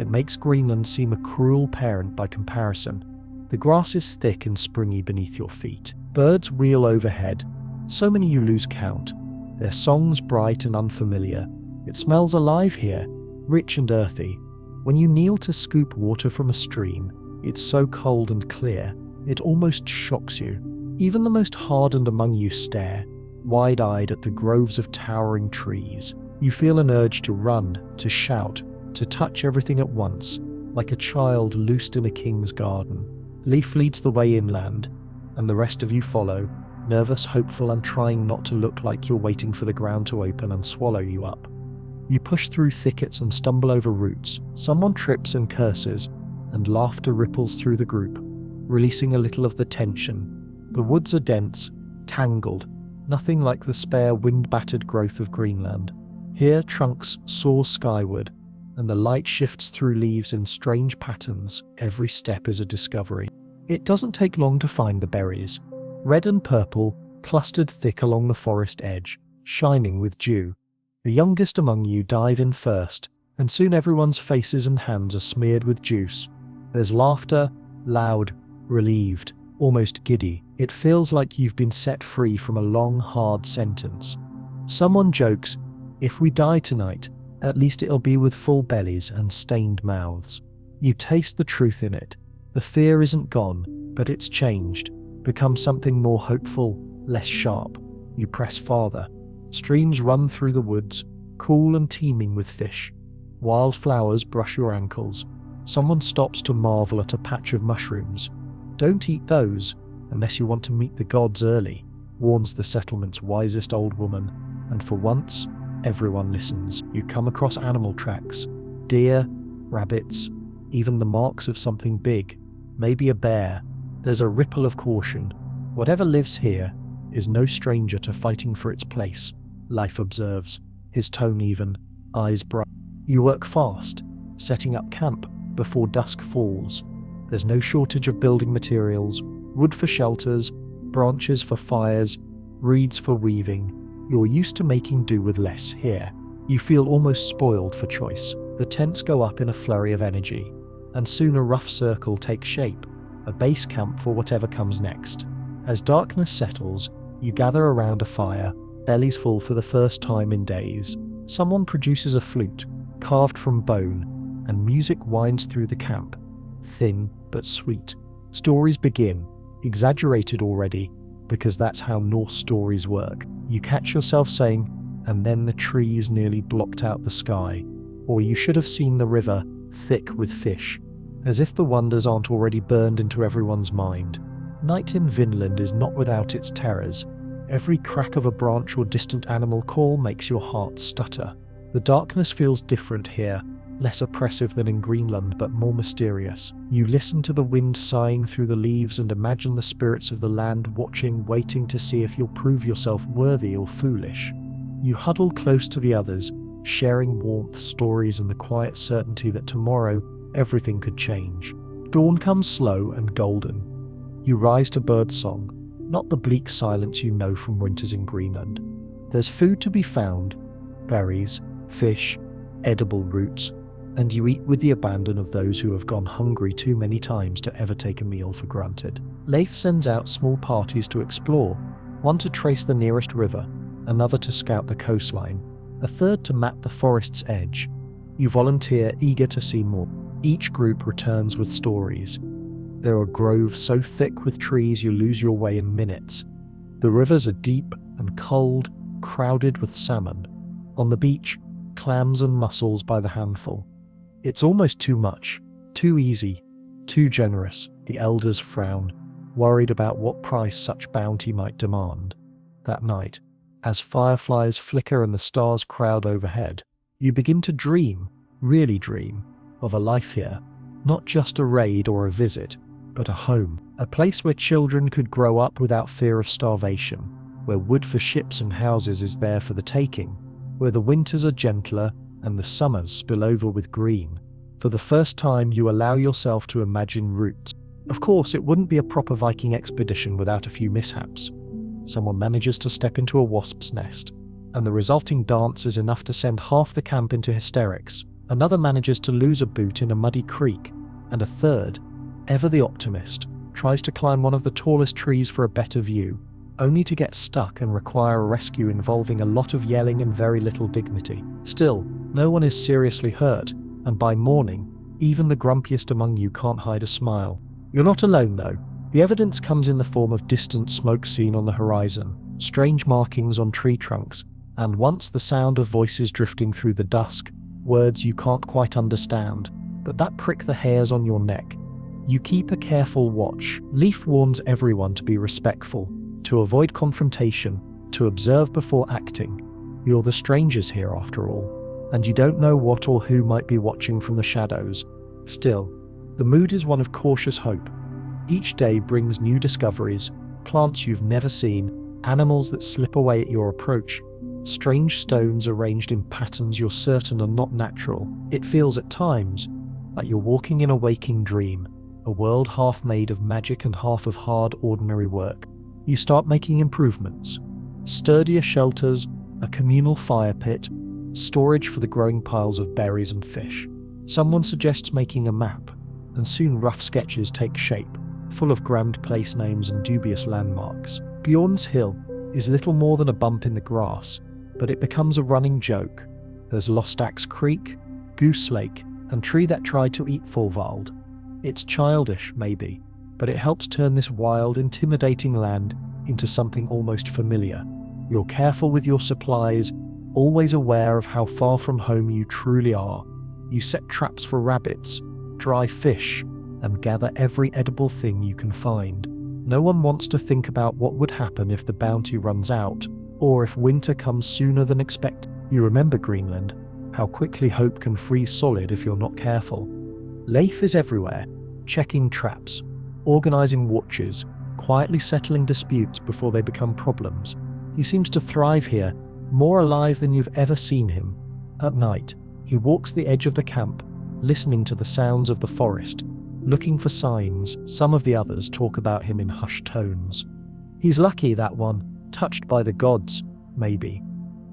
S1: makes Greenland seem a cruel parent by comparison. The grass is thick and springy beneath your feet. Birds wheel overhead, so many you lose count. Their songs bright and unfamiliar. It smells alive here, rich and earthy. When you kneel to scoop water from a stream, it's so cold and clear, it almost shocks you. Even the most hardened among you stare, wide-eyed at the groves of towering trees. You feel an urge to run, to shout, to touch everything at once, like a child loosed in a king's garden. Leif leads the way inland, and the rest of you follow, nervous, hopeful, and trying not to look like you're waiting for the ground to open and swallow you up. You push through thickets and stumble over roots. Someone trips and curses, and laughter ripples through the group, releasing a little of the tension. The woods are dense, tangled, nothing like the spare wind-battered growth of Greenland. Here trunks soar skyward, and the light shifts through leaves in strange patterns. Every step is a discovery. It doesn't take long to find the berries. Red and purple, clustered thick along the forest edge, shining with dew. The youngest among you dive in first, and soon everyone's faces and hands are smeared with juice. There's laughter, loud, relieved, almost giddy. It feels like you've been set free from a long, hard sentence. Someone jokes, "If we die tonight, at least it'll be with full bellies and stained mouths." You taste the truth in it. The fear isn't gone, but it's changed, become something more hopeful, less sharp. You press farther. Streams run through the woods, cool and teeming with fish. Wildflowers brush your ankles. Someone stops to marvel at a patch of mushrooms. "Don't eat those, unless you want to meet the gods early," warns the settlement's wisest old woman, and for once, everyone listens. You come across animal tracks, deer, rabbits, even the marks of something big, maybe a bear. There's a ripple of caution. Whatever lives here is no stranger to fighting for its place, Leif observes, his tone even, eyes bright. You work fast, setting up camp before dusk falls. There's no shortage of building materials, wood for shelters, branches for fires, reeds for weaving. You're used to making do with less here. You feel almost spoiled for choice. The tents go up in a flurry of energy, and soon a rough circle takes shape, a base camp for whatever comes next. As darkness settles, you gather around a fire, bellies full for the first time in days. Someone produces a flute, carved from bone, and music winds through the camp, thin but sweet. Stories begin, exaggerated already, because that's how Norse stories work. You catch yourself saying, "And then the trees nearly blocked out the sky," or "You should have seen the river, thick with fish," as if the wonders aren't already burned into everyone's mind. Night in Vinland is not without its terrors. Every crack of a branch or distant animal call makes your heart stutter. The darkness feels different here, less oppressive than in Greenland but more mysterious. You listen to the wind sighing through the leaves and imagine the spirits of the land watching, waiting to see if you'll prove yourself worthy or foolish. You huddle close to the others, sharing warmth, stories, and the quiet certainty that tomorrow everything could change. Dawn comes slow and golden. You rise to birdsong, not the bleak silence you know from winters in Greenland. There's food to be found, berries, fish, edible roots, and you eat with the abandon of those who have gone hungry too many times to ever take a meal for granted. Leif sends out small parties to explore, one to trace the nearest river, another to scout the coastline, a third to map the forest's edge. You volunteer, eager to see more. Each group returns with stories. There are groves so thick with trees you lose your way in minutes. The rivers are deep and cold, crowded with salmon. On the beach, clams and mussels by the handful. It's almost too much, too easy, too generous. The elders frown, worried about what price such bounty might demand. That night, as fireflies flicker and the stars crowd overhead, you begin to dream, really dream, of a life here. Not just a raid or a visit, but a home. A place where children could grow up without fear of starvation, where wood for ships and houses is there for the taking, where the winters are gentler and the summers spill over with green. For the first time, you allow yourself to imagine routes. Of course, it wouldn't be a proper Viking expedition without a few mishaps. Someone manages to step into a wasp's nest, and the resulting dance is enough to send half the camp into hysterics. Another manages to lose a boot in a muddy creek, and a third, ever the optimist, tries to climb one of the tallest trees for a better view, only to get stuck and require a rescue involving a lot of yelling and very little dignity. Still, no one is seriously hurt, and by morning, even the grumpiest among you can't hide a smile. You're not alone though. The evidence comes in the form of distant smoke seen on the horizon, strange markings on tree trunks, And once the sound of voices drifting through the dusk, words you can't quite understand, but that prick the hairs on your neck. You keep a careful watch. Leif warns everyone to be respectful, to avoid confrontation, to observe before acting. You're the strangers here after all, and you don't know what or who might be watching from the shadows. Still, the mood is one of cautious hope. Each day brings new discoveries, plants you've never seen, animals that slip away at your approach, strange stones arranged in patterns you're certain are not natural. It feels at times like you're walking in a waking dream, a world half made of magic and half of hard, ordinary work. You start making improvements. Sturdier shelters, a communal fire pit, storage for the growing piles of berries and fish. Someone suggests making a map, and soon rough sketches take shape, full of grand place names and dubious landmarks. Bjorn's Hill is little more than a bump in the grass, but it becomes a running joke. There's Lost Axe Creek, Goose Lake, and Tree That Tried to Eat Thorvald. It's childish, maybe, but it helps turn this wild, intimidating land into something almost familiar. You're careful with your supplies, always aware of how far from home you truly are. You set traps for rabbits, dry fish, and gather every edible thing you can find. No one wants to think about what would happen if the bounty runs out, or if winter comes sooner than expected. You remember Greenland, how quickly hope can freeze solid if you're not careful. Leif is everywhere, checking traps, organizing watches, quietly settling disputes before they become problems. He seems to thrive here, more alive than you've ever seen him. At night, he walks the edge of the camp, listening to the sounds of the forest, looking for signs. Some of the others talk about him in hushed tones. He's lucky, that one, touched by the gods, maybe.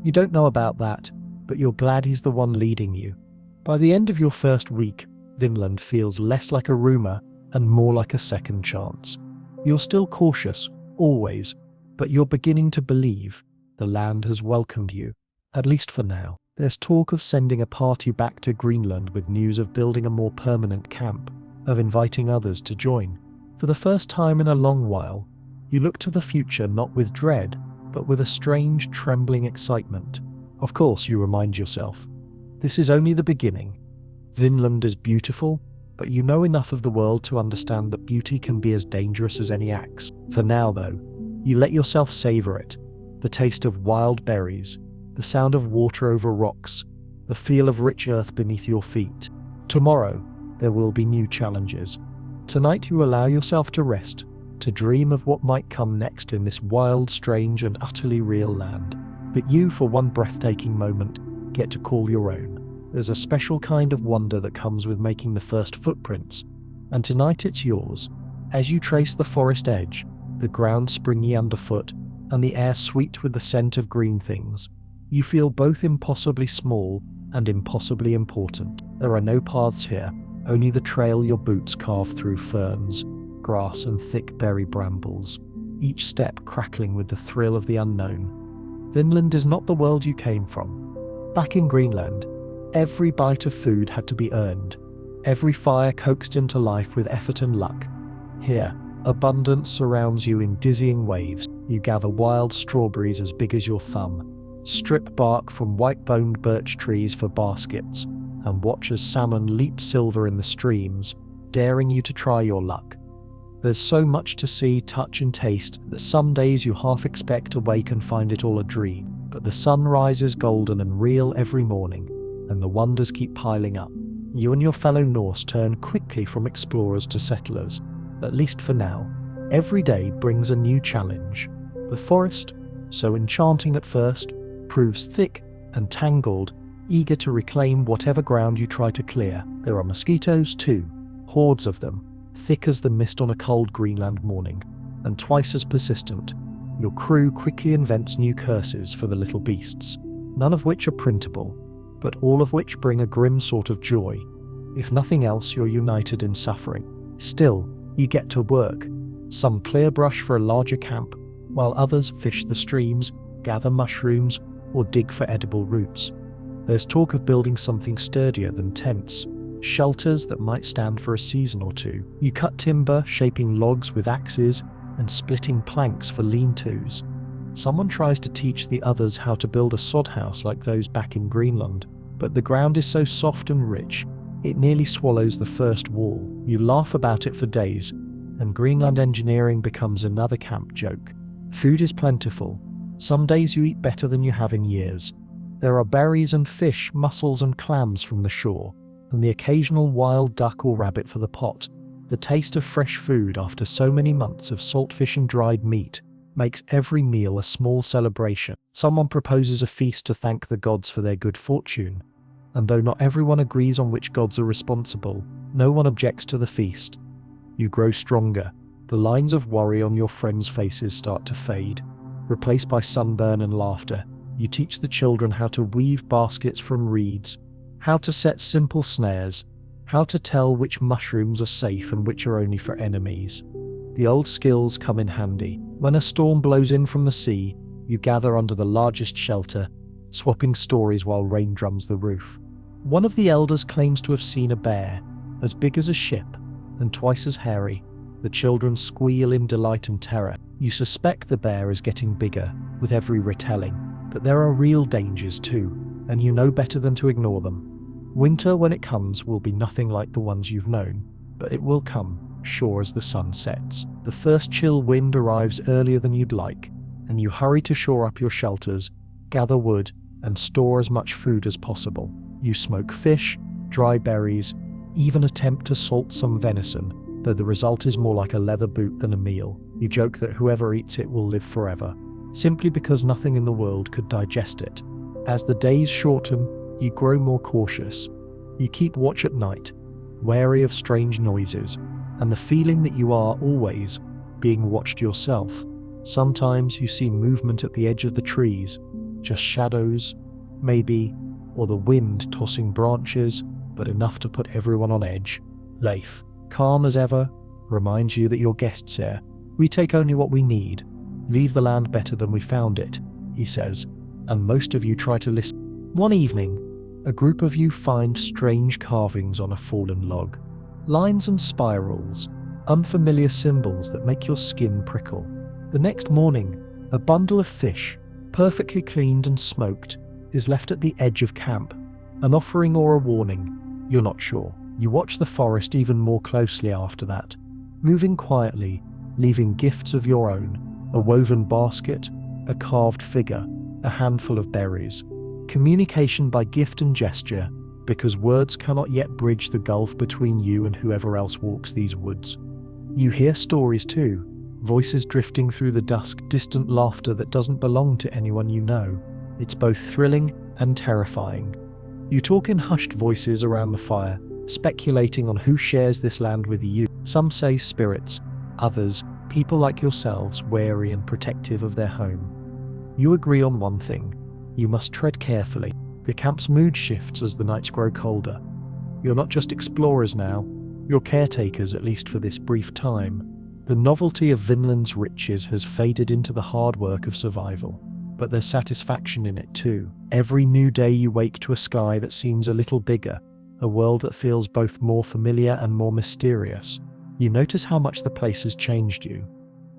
S1: You don't know about that, but you're glad he's the one leading you. By the end of your first week, Vinland feels less like a rumor and more like a second chance. You're still cautious, always, but you're beginning to believe the land has welcomed you, at least for now. There's talk of sending a party back to Greenland with news of building a more permanent camp, of inviting others to join. For the first time in a long while, you look to the future not with dread, but with a strange, trembling excitement. Of course, you remind yourself, this is only the beginning. Vinland is beautiful, but you know enough of the world to understand that beauty can be as dangerous as any axe. For now, though, you let yourself savor it. The taste of wild berries, the sound of water over rocks, the feel of rich earth beneath your feet. Tomorrow, there will be new challenges. Tonight you allow yourself to rest, to dream of what might come next in this wild, strange, and utterly real land that you, for one breathtaking moment, get to call your own. There's a special kind of wonder that comes with making the first footprints, and tonight it's yours. As you trace the forest edge, the ground springy underfoot, and the air sweet with the scent of green things, you feel both impossibly small and impossibly important. There are no paths here, only the trail your boots carve through ferns, grass, and thick berry brambles, each step crackling with the thrill of the unknown. Vinland is not the world you came from. Back in Greenland, every bite of food had to be earned, every fire coaxed into life with effort and luck. Here, abundance surrounds you in dizzying waves. You gather wild strawberries as big as your thumb, strip bark from white-boned birch trees for baskets, and watch as salmon leap silver in the streams, daring you to try your luck. There's so much to see, touch, and taste that some days you half expect to wake and find it all a dream. But the sun rises golden and real every morning, and the wonders keep piling up. You and your fellow Norse turn quickly from explorers to settlers, at least for now. Every day brings a new challenge. The forest, so enchanting at first, proves thick and tangled, eager to reclaim whatever ground you try to clear. There are mosquitoes too, hordes of them, thick as the mist on a cold Greenland morning, and twice as persistent. Your crew quickly invents new curses for the little beasts, none of which are printable, but all of which bring a grim sort of joy. If nothing else, you're united in suffering. Still, you get to work. Some clear brush for a larger camp, while others fish the streams, gather mushrooms, or dig for edible roots. There's talk of building something sturdier than tents, shelters that might stand for a season or two. You cut timber, shaping logs with axes, and splitting planks for lean-tos. Someone tries to teach the others how to build a sod house like those back in Greenland, but the ground is so soft and rich, it nearly swallows the first wall. You laugh about it for days, and Greenland engineering becomes another camp joke. Food is plentiful. Some days you eat better than you have in years. There are berries and fish, mussels and clams from the shore, and the occasional wild duck or rabbit for the pot. The taste of fresh food after so many months of saltfish and dried meat makes every meal a small celebration. Someone proposes a feast to thank the gods for their good fortune, and though not everyone agrees on which gods are responsible, no one objects to the feast. You grow stronger. The lines of worry on your friends' faces start to fade, replaced by sunburn and laughter. You teach the children how to weave baskets from reeds, how to set simple snares, how to tell which mushrooms are safe and which are only for enemies. The old skills come in handy. When a storm blows in from the sea, you gather under the largest shelter, swapping stories while rain drums the roof. One of the elders claims to have seen a bear, as big as a ship, and twice as hairy. The children squeal in delight and terror. You suspect the bear is getting bigger with every retelling, but there are real dangers too, and you know better than to ignore them. Winter, when it comes, will be nothing like the ones you've known, but it will come, sure as the sun sets. The first chill wind arrives earlier than you'd like, and you hurry to shore up your shelters, gather wood, and store as much food as possible. You smoke fish, dry berries, even attempt to salt some venison, though the result is more like a leather boot than a meal. You joke that whoever eats it will live forever, simply because nothing in the world could digest it. As the days shorten, you grow more cautious. You keep watch at night, wary of strange noises, and the feeling that you are always being watched yourself. Sometimes you see movement at the edge of the trees, just shadows, maybe, or the wind tossing branches, but enough to put everyone on edge. Leif, calm as ever, reminds you that your guests here. We take only what we need. Leave the land better than we found it, he says, and most of you try to listen. One evening, a group of you find strange carvings on a fallen log. Lines and spirals, unfamiliar symbols that make your skin prickle. The next morning, a bundle of fish, perfectly cleaned and smoked, is left at the edge of camp. An offering or a warning, you're not sure. You watch the forest even more closely after that, moving quietly, leaving gifts of your own, a woven basket, a carved figure, a handful of berries. Communication by gift and gesture, because words cannot yet bridge the gulf between you and whoever else walks these woods. You hear stories too, voices drifting through the dusk, distant laughter that doesn't belong to anyone you know. It's both thrilling and terrifying. You talk in hushed voices around the fire, speculating on who shares this land with you. Some say spirits, others, people like yourselves, wary and protective of their home. You agree on one thing: you must tread carefully. The camp's mood shifts as the nights grow colder. You're not just explorers now, you're caretakers, at least for this brief time. The novelty of Vinland's riches has faded into the hard work of survival, but there's satisfaction in it too. Every new day you wake to a sky that seems a little bigger, a world that feels both more familiar and more mysterious. You notice how much the place has changed you.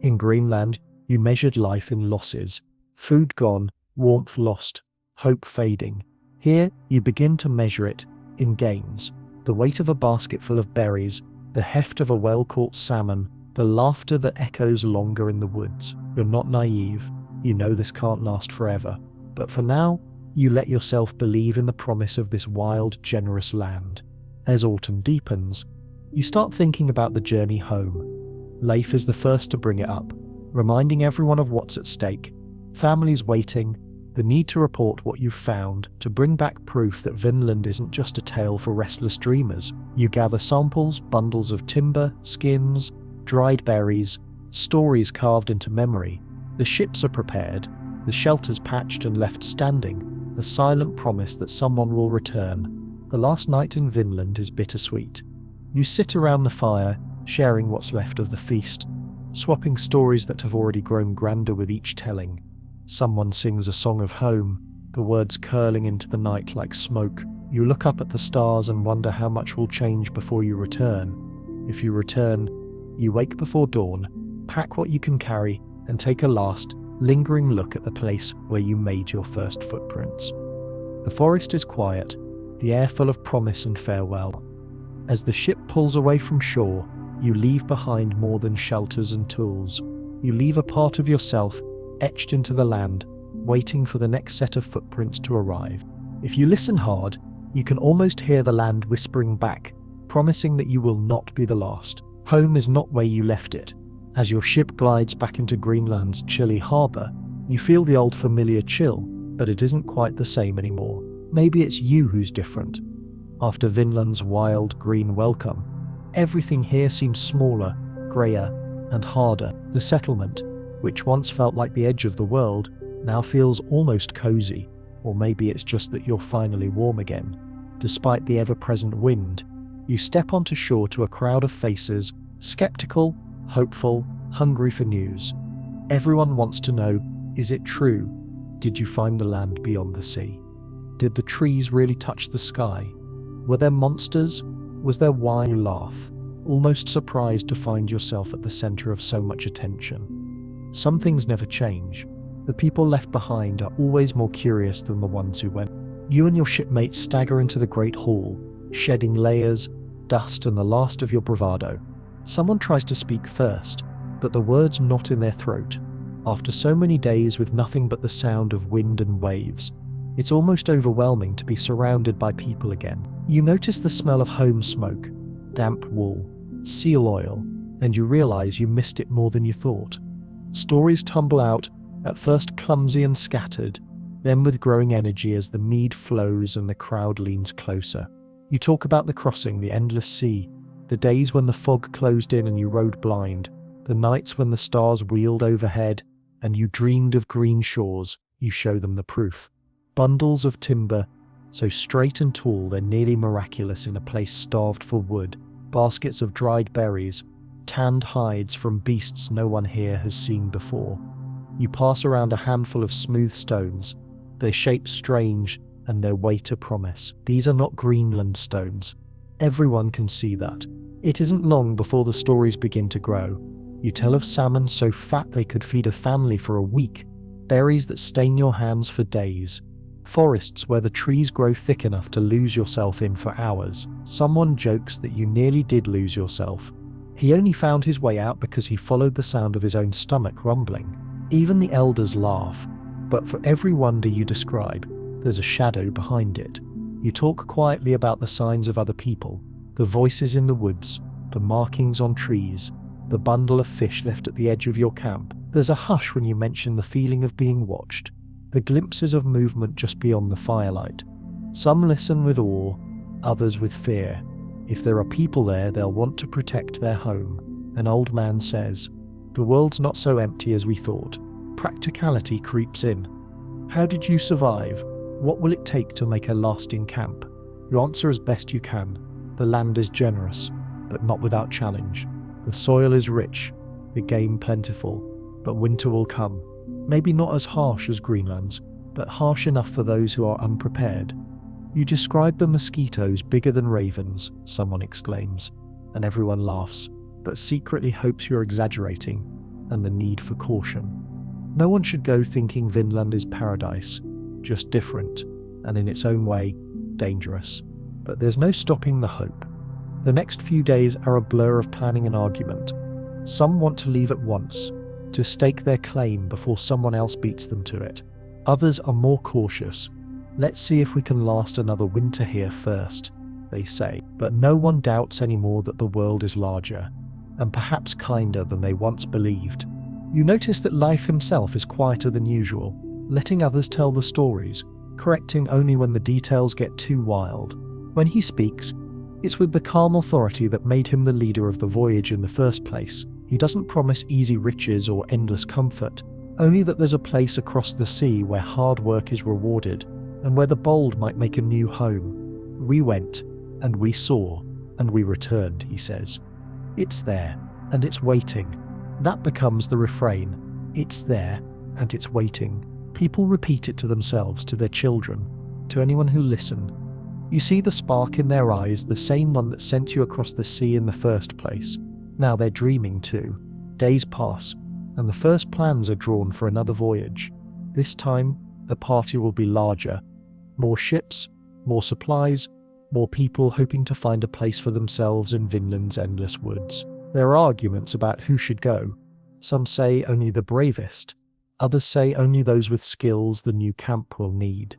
S1: In Greenland, you measured life in losses. Food gone, warmth lost, hope fading. Here, you begin to measure it in gains. The weight of a basket full of berries, the heft of a well-caught salmon, the laughter that echoes longer in the woods. You're not naive. You know this can't last forever. But for now, you let yourself believe in the promise of this wild, generous land. As autumn deepens, you start thinking about the journey home. Leif is the first to bring it up, reminding everyone of what's at stake. Families waiting, the need to report what you've found, to bring back proof that Vinland isn't just a tale for restless dreamers. You gather samples, bundles of timber, skins, dried berries, stories carved into memory. The ships are prepared, the shelters patched and left standing, the silent promise that someone will return. The last night in Vinland is bittersweet. You sit around the fire, sharing what's left of the feast, swapping stories that have already grown grander with each telling. Someone sings a song of home, the words curling into the night like smoke. You look up at the stars and wonder how much will change before you return. If you return, you wake before dawn, pack what you can carry, and take a last, lingering look at the place where you made your first footprints. The forest is quiet, the air full of promise and farewell. As the ship pulls away from shore, you leave behind more than shelters and tools. You leave a part of yourself etched into the land, waiting for the next set of footprints to arrive. If you listen hard, you can almost hear the land whispering back, promising that you will not be the last. Home is not where you left it. As your ship glides back into Greenland's chilly harbour, you feel the old familiar chill, but it isn't quite the same anymore. Maybe it's you who's different. After Vinland's wild green welcome, everything here seems smaller, greyer, and harder. The settlement, which once felt like the edge of the world, now feels almost cozy. Or maybe it's just that you're finally warm again. Despite the ever-present wind, you step onto shore to a crowd of faces, skeptical, hopeful, hungry for news. Everyone wants to know, is it true? Did you find the land beyond the sea? Did the trees really touch the sky? Were there monsters? Was there why you laugh, almost surprised to find yourself at the center of so much attention? Some things never change. The people left behind are always more curious than the ones who went. You and your shipmates stagger into the great hall, shedding layers, dust, and the last of your bravado. Someone tries to speak first, but the words knot in their throat. After so many days with nothing but the sound of wind and waves, it's almost overwhelming to be surrounded by people again. You notice the smell of home smoke, damp wool, seal oil, and you realize you missed it more than you thought. Stories tumble out, at first clumsy and scattered, then with growing energy as the mead flows and the crowd leans closer. You talk about the crossing, the endless sea, the days when the fog closed in and you rode blind, the nights when the stars wheeled overhead and you dreamed of green shores. You show them the proof. Bundles of timber, so straight and tall they're nearly miraculous in a place starved for wood, baskets of dried berries, tanned hides from beasts no one here has seen before. You pass around a handful of smooth stones, their shape strange and their weight a promise. These are not Greenland stones. Everyone can see that. It isn't long before the stories begin to grow. You tell of salmon so fat they could feed a family for a week, berries that stain your hands for days, forests where the trees grow thick enough to lose yourself in for hours. Someone jokes that you nearly did lose yourself. He only found his way out because he followed the sound of his own stomach rumbling. Even the elders laugh, but for every wonder you describe, there's a shadow behind it. You talk quietly about the signs of other people, the voices in the woods, the markings on trees, the bundle of fish left at the edge of your camp. There's a hush when you mention the feeling of being watched, the glimpses of movement just beyond the firelight. Some listen with awe, others with fear. If there are people there, they'll want to protect their home. An old man says, "The world's not so empty as we thought." Practicality creeps in. How did you survive? What will it take to make a lasting camp? You answer as best you can. The land is generous, but not without challenge. The soil is rich, the game plentiful, but winter will come. Maybe not as harsh as Greenland's, but harsh enough for those who are unprepared. You describe the mosquitoes bigger than ravens, someone exclaims, and everyone laughs, but secretly hopes you're exaggerating, and the need for caution. No one should go thinking Vinland is paradise, just different, and in its own way, dangerous. But there's no stopping the hope. The next few days are a blur of planning and argument. Some want to leave at once, to stake their claim before someone else beats them to it. Others are more cautious. Let's see if we can last another winter here first, they say. But no one doubts anymore that the world is larger, and perhaps kinder than they once believed. You notice that life himself is quieter than usual, letting others tell the stories, correcting only when the details get too wild. When he speaks, it's with the calm authority that made him the leader of the voyage in the first place. He doesn't promise easy riches or endless comfort, only that there's a place across the sea where hard work is rewarded, and where the bold might make a new home. We went, and we saw, and we returned, he says. It's there, and it's waiting. That becomes the refrain. It's there, and it's waiting. People repeat it to themselves, to their children, to anyone who listen. You see the spark in their eyes, the same one that sent you across the sea in the first place. Now they're dreaming too. Days pass, and the first plans are drawn for another voyage. This time, the party will be larger. More ships, more supplies, more people hoping to find a place for themselves in Vinland's endless woods. There are arguments about who should go. Some say only the bravest. Others say only those with skills the new camp will need.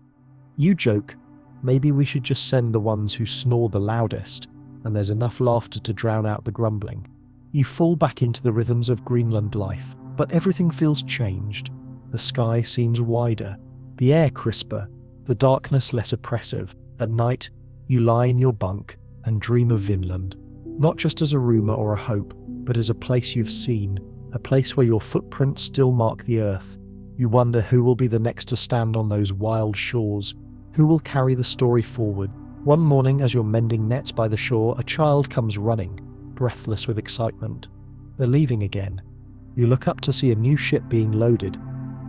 S1: You joke, maybe we should just send the ones who snore the loudest, and there's enough laughter to drown out the grumbling. You fall back into the rhythms of Greenland life, but everything feels changed. The sky seems wider, the air crisper, the darkness less oppressive. At night, you lie in your bunk and dream of Vinland, not just as a rumour or a hope, but as a place you've seen, a place where your footprints still mark the earth. You wonder who will be the next to stand on those wild shores, who will carry the story forward. One morning, as you're mending nets by the shore, a child comes running, breathless with excitement. They're leaving again. You look up to see a new ship being loaded,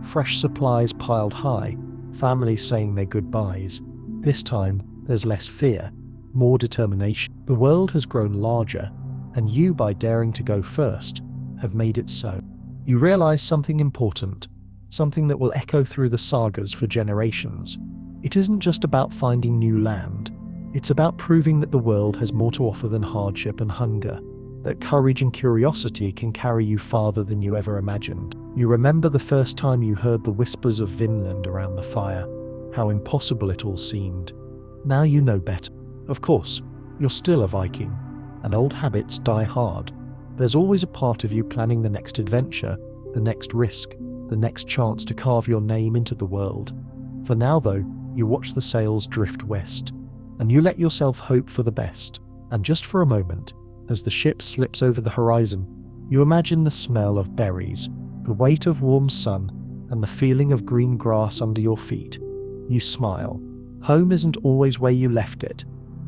S1: fresh supplies piled high, families saying their goodbyes. This time, there's less fear, more determination. The world has grown larger, and you, by daring to go first, have made it so. You realize something important, something that will echo through the sagas for generations. It isn't just about finding new land. It's about proving that the world has more to offer than hardship and hunger, that courage and curiosity can carry you farther than you ever imagined. You remember the first time you heard the whispers of Vinland around the fire, how impossible it all seemed. Now you know better. Of course, you're still a Viking, and old habits die hard. There's always a part of you planning the next adventure, the next risk, the next chance to carve your name into the world. For now, though, you watch the sails drift west, and you let yourself hope for the best. And just for a moment, as the ship slips over the horizon, you imagine the smell of berries, the weight of warm sun, and the feeling of green grass under your feet. You smile. Home isn't always where you left it.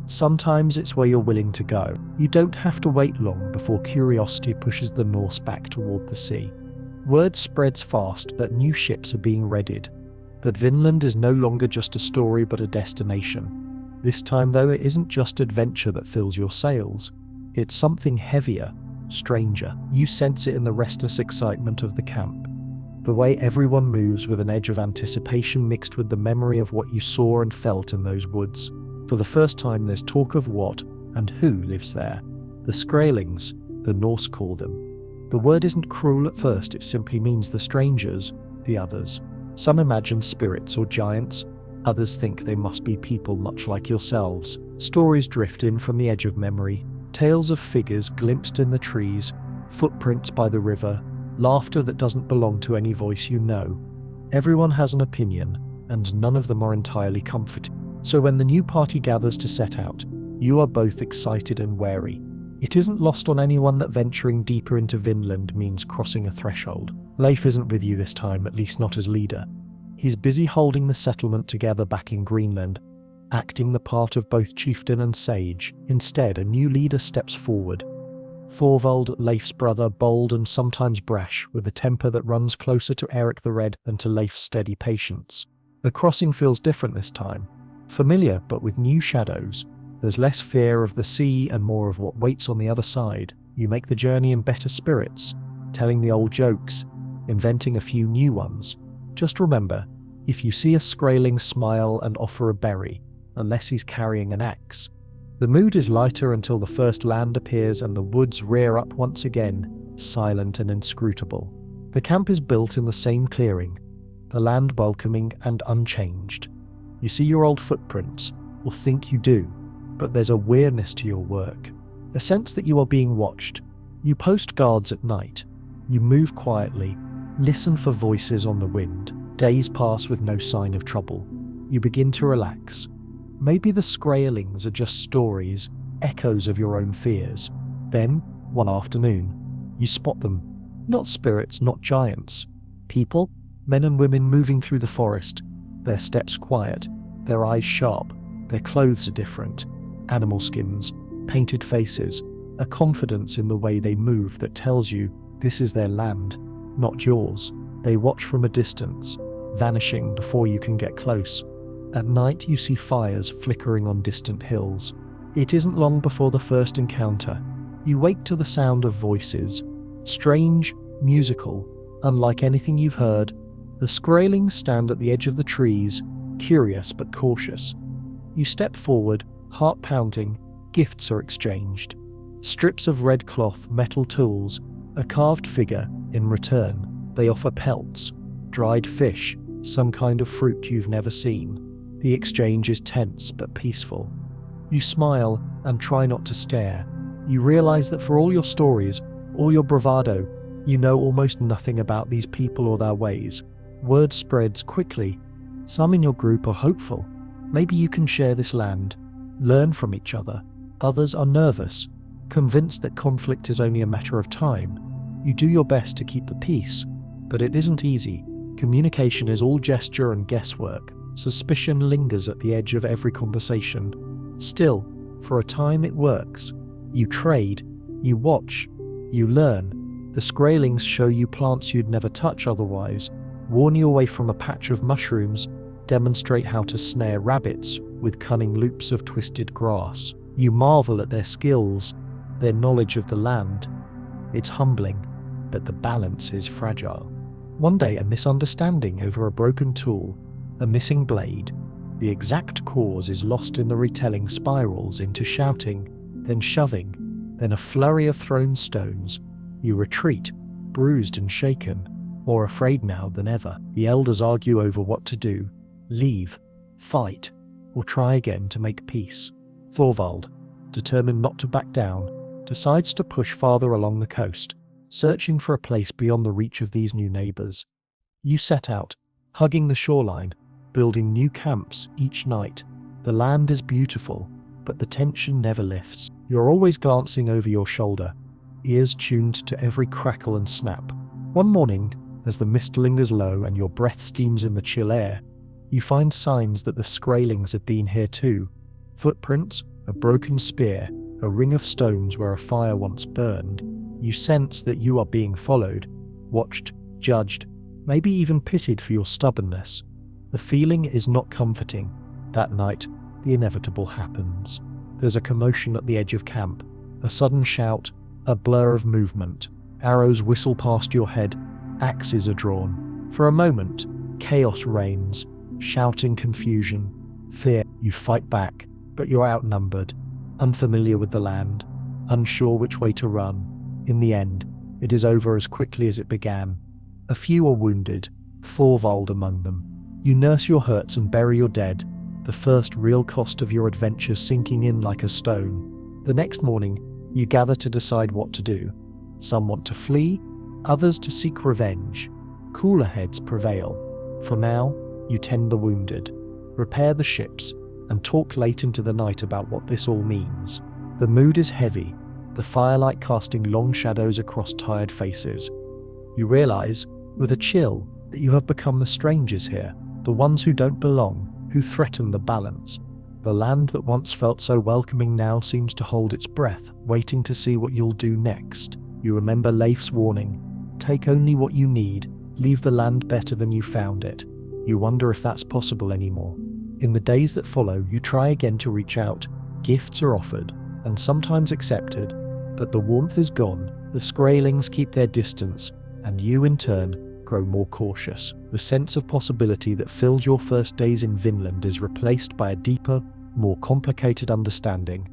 S1: Sometimes it's where you're willing to go. You don't have to wait long before curiosity pushes the Norse back toward the sea. Word spreads fast that new ships are being readied, that Vinland is no longer just a story but a destination. This time, though, it isn't just adventure that fills your sails. It's something heavier, stranger. You sense it in the restless excitement of the camp. The way everyone moves with an edge of anticipation mixed with the memory of what you saw and felt in those woods. For the first time, there's talk of what and who lives there. The Skrælings, the Norse call them. The word isn't cruel at first, it simply means the strangers, the others. Some imagine spirits or giants, others think they must be people much like yourselves. Stories drift in from the edge of memory, tales of figures glimpsed in the trees, footprints by the river, laughter that doesn't belong to any voice you know. Everyone has an opinion, and none of them are entirely comforting. So when the new party gathers to set out, you are both excited and wary. It isn't lost on anyone that venturing deeper into Vinland means crossing a threshold. Leif isn't with you this time, at least not as leader. He's busy holding the settlement together back in Greenland, acting the part of both chieftain and sage. Instead, a new leader steps forward. Thorvald, Leif's brother, bold and sometimes brash, with a temper that runs closer to Eric the Red than to Leif's steady patience. The crossing feels different this time. Familiar, but with new shadows. There's less fear of the sea and more of what waits on the other side. You make the journey in better spirits, telling the old jokes, inventing a few new ones. Just remember, if you see a Skræling, smile and offer a berry, unless he's carrying an axe. The mood is lighter until the first land appears and the woods rear up once again, silent and inscrutable. The camp is built in the same clearing, the land welcoming and unchanged. You see your old footprints, or think you do, but there's a weirdness to your work, a sense that you are being watched. You post guards at night. You move quietly, listen for voices on the wind. Days pass with no sign of trouble. You begin to relax. Maybe the Skrælings are just stories, echoes of your own fears. Then, one afternoon, you spot them. Not spirits, not giants. People, men and women moving through the forest. Their steps quiet, their eyes sharp, their clothes are different. Animal skins, painted faces, a confidence in the way they move that tells you this is their land, not yours. They watch from a distance, vanishing before you can get close. At night you see fires flickering on distant hills. It isn't long before the first encounter. You wake to the sound of voices, strange, musical, Unlike anything you've heard, the Skraelings stand at the edge of the trees, curious but cautious. You step forward, heart pounding, gifts are exchanged. Strips of red cloth, metal tools, a carved figure. In return, they offer pelts, dried fish, some kind of fruit you've never seen. The exchange is tense but peaceful. You smile and try not to stare. You realize that for all your stories, all your bravado, you know almost nothing about these people or their ways. Word spreads quickly. Some in your group are hopeful. Maybe you can share this land, learn from each other. Others are nervous, convinced that conflict is only a matter of time. You do your best to keep the peace, but it isn't easy. Communication is all gesture and guesswork. Suspicion lingers at the edge of every conversation. Still, for a time it works. You trade, you watch, you learn. The Skraelings show you plants you'd never touch otherwise, warn you away from a patch of mushrooms, demonstrate how to snare rabbits with cunning loops of twisted grass. You marvel at their skills, their knowledge of the land. It's humbling, but the balance is fragile. One day, a misunderstanding over a broken tool, a missing blade. The exact cause is lost in the retelling, spirals into shouting, then shoving, then a flurry of thrown stones. You retreat, bruised and shaken, more afraid now than ever. The elders argue over what to do: leave, fight, or try again to make peace. Thorvald, determined not to back down, decides to push farther along the coast, searching for a place beyond the reach of these new neighbors. You set out, hugging the shoreline, building new camps each night. The land is beautiful, but the tension never lifts. You're always glancing over your shoulder, ears tuned to every crackle and snap. One morning, as the mist lingers low and your breath steams in the chill air, you find signs that the Skraelings have been here too. Footprints, a broken spear, a ring of stones where a fire once burned. You sense that you are being followed, watched, judged, maybe even pitied for your stubbornness. The feeling is not comforting. That night, the inevitable happens. There's a commotion at the edge of camp, a sudden shout, a blur of movement. Arrows whistle past your head, axes are drawn. For a moment, chaos reigns, shouting, confusion, fear. You fight back, but you're outnumbered, unfamiliar with the land, unsure which way to run. In the end, it is over as quickly as it began. A few are wounded, Thorvald among them. You nurse your hurts and bury your dead, the first real cost of your adventure sinking in like a stone. The next morning, you gather to decide what to do. Some want to flee, others to seek revenge. Cooler heads prevail. For now, you tend the wounded, repair the ships, and talk late into the night about what this all means. The mood is heavy, the firelight casting long shadows across tired faces. You realize, with a chill, that you have become the strangers here, the ones who don't belong, who threaten the balance. The land that once felt so welcoming now seems to hold its breath, waiting to see what you'll do next. You remember Leif's warning: take only what you need, leave the land better than you found it. You wonder if that's possible anymore. In the days that follow, you try again to reach out. Gifts are offered, and sometimes accepted, but the warmth is gone. The Skraelings keep their distance, and you in turn grow more cautious. The sense of possibility that filled your first days in Vinland is replaced by a deeper, more complicated understanding.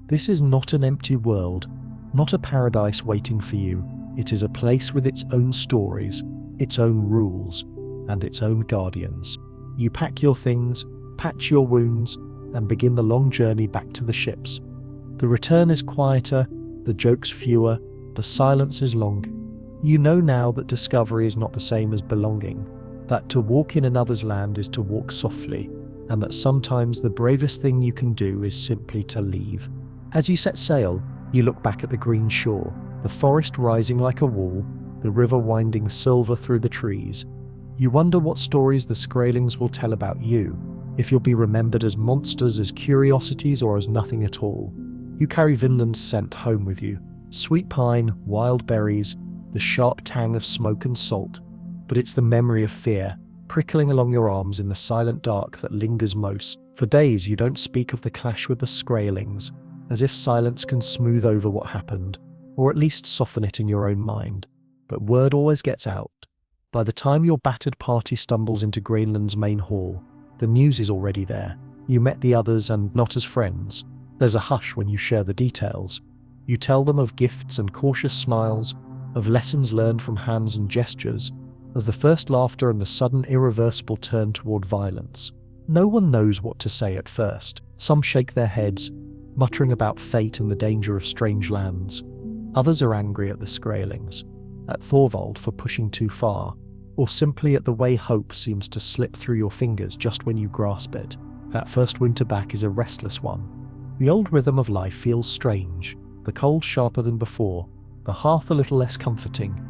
S1: This is not an empty world, not a paradise waiting for you. It is a place with its own stories, its own rules, and its own guardians. You pack your things, patch your wounds, and begin the long journey back to the ships. The return is quieter, the jokes fewer, the silence is long. You know now that discovery is not the same as belonging, that to walk in another's land is to walk softly, and that sometimes the bravest thing you can do is simply to leave. As you set sail, you look back at the green shore, the forest rising like a wall, the river winding silver through the trees. You wonder what stories the Skraelings will tell about you, if you'll be remembered as monsters, as curiosities, or as nothing at all. You carry Vinland's scent home with you: sweet pine, wild berries, the sharp tang of smoke and salt. But it's the memory of fear, prickling along your arms in the silent dark, that lingers most. For days you don't speak of the clash with the Skraelings, as if silence can smooth over what happened, or at least soften it in your own mind. But word always gets out. By the time your battered party stumbles into Greenland's main hall, the news is already there. You met the others and not as friends. There's a hush when you share the details. You tell them of gifts and cautious smiles, of lessons learned from hands and gestures, of the first laughter and the sudden irreversible turn toward violence. No one knows what to say at first. Some shake their heads, muttering about fate and the danger of strange lands. Others are angry at the Skraelings, at Thorvald for pushing too far, or simply at the way hope seems to slip through your fingers just when you grasp it. That first winter back is a restless one. The old rhythm of life feels strange, the cold sharper than before, the hearth a little less comforting.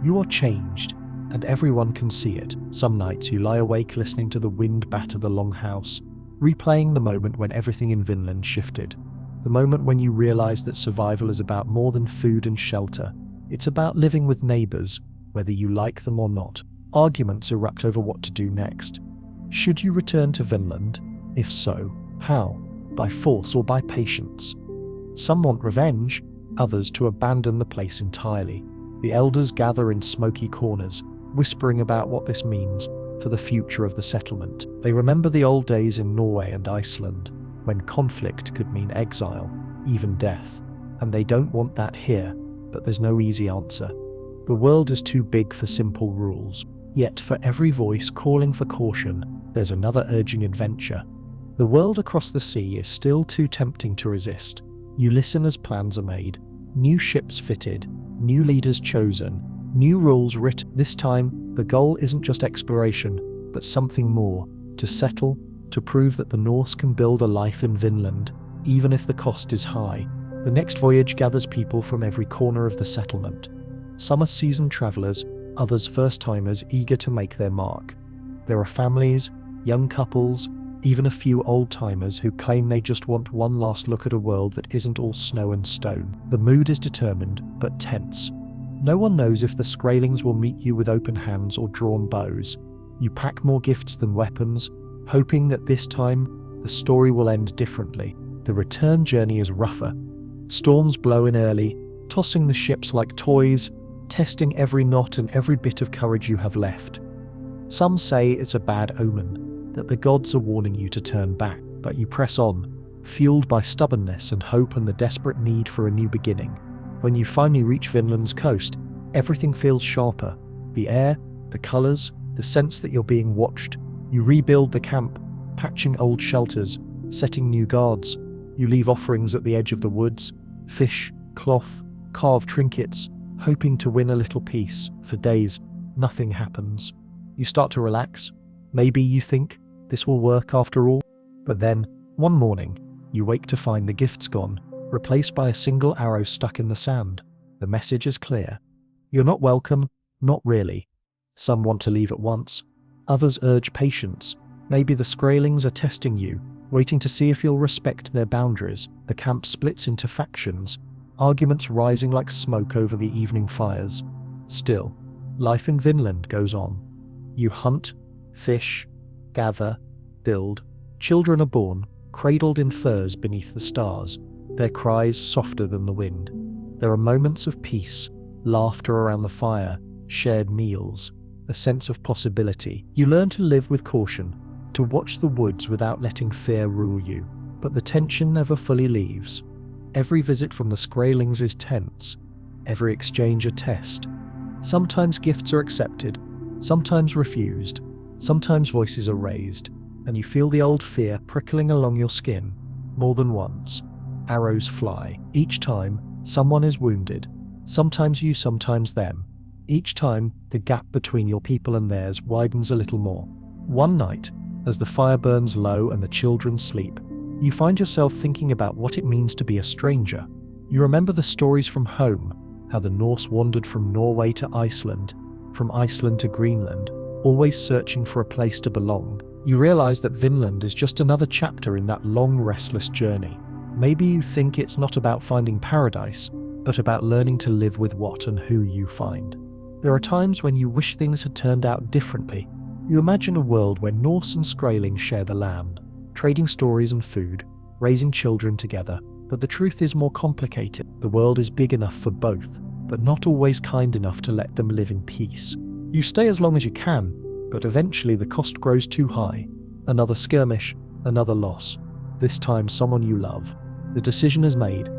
S1: You are changed, and everyone can see it. Some nights you lie awake listening to the wind batter the longhouse, replaying the moment when everything in Vinland shifted. The moment when you realize that survival is about more than food and shelter. It's about living with neighbors, whether you like them or not. Arguments erupt over what to do next. Should you return to Vinland? If so, how? By force or by patience? Some want revenge, others to abandon the place entirely. The elders gather in smoky corners, whispering about what this means for the future of the settlement. They remember the old days in Norway and Iceland, when conflict could mean exile, even death. And they don't want that here, but there's no easy answer. The world is too big for simple rules. Yet for every voice calling for caution, there's another urging adventure. The world across the sea is still too tempting to resist. You listen as plans are made, new ships fitted, new leaders chosen, new rules written. This time, the goal isn't just exploration, but something more: to settle, to prove that the Norse can build a life in Vinland, even if the cost is high. The next voyage gathers people from every corner of the settlement. Some are seasoned travelers, others first-timers eager to make their mark. There are families, young couples, even a few old-timers who claim they just want one last look at a world that isn't all snow and stone. The mood is determined, but tense. No one knows if the Skraelings will meet you with open hands or drawn bows. You pack more gifts than weapons, hoping that this time the story will end differently. The return journey is rougher. Storms blow in early, tossing the ships like toys, testing every knot and every bit of courage you have left. Some say it's a bad omen, that the gods are warning you to turn back, but you press on, fueled by stubbornness and hope and the desperate need for a new beginning. When you finally reach Vinland's coast, everything feels sharper. The air, the colors, the sense that you're being watched. You rebuild the camp, patching old shelters, setting new guards. You leave offerings at the edge of the woods, fish, cloth, carved trinkets, hoping to win a little peace. For days, nothing happens. You start to relax. Maybe you think this will work after all. But then, one morning, you wake to find the gifts gone, replaced by a single arrow stuck in the sand. The message is clear. You're not welcome, not really. Some want to leave at once. Others urge patience. Maybe the Skraelings are testing you, waiting to see if you'll respect their boundaries. The camp splits into factions, arguments rising like smoke over the evening fires. Still, life in Vinland goes on. You hunt, fish, gather, build. Children are born, cradled in furs beneath the stars, their cries softer than the wind. There are moments of peace, laughter around the fire, shared meals, a sense of possibility. You learn to live with caution, to watch the woods without letting fear rule you. But the tension never fully leaves. Every visit from the Skraelings is tense, every exchange a test. Sometimes gifts are accepted, sometimes refused, sometimes voices are raised, and you feel the old fear prickling along your skin. More than once, arrows fly. Each time, someone is wounded. Sometimes you, sometimes them. Each time, the gap between your people and theirs widens a little more. One night, as the fire burns low and the children sleep, you find yourself thinking about what it means to be a stranger. You remember the stories from home, how the Norse wandered from Norway to Iceland, from Iceland to Greenland, always searching for a place to belong. You realize that Vinland is just another chapter in that long, restless journey. Maybe you think it's not about finding paradise, but about learning to live with what and who you find. There are times when you wish things had turned out differently. You imagine a world where Norse and Skraeling share the land, trading stories and food, raising children together. But the truth is more complicated. The world is big enough for both, but not always kind enough to let them live in peace. You stay as long as you can, but eventually the cost grows too high. Another skirmish, another loss. This time someone you love. The decision is made.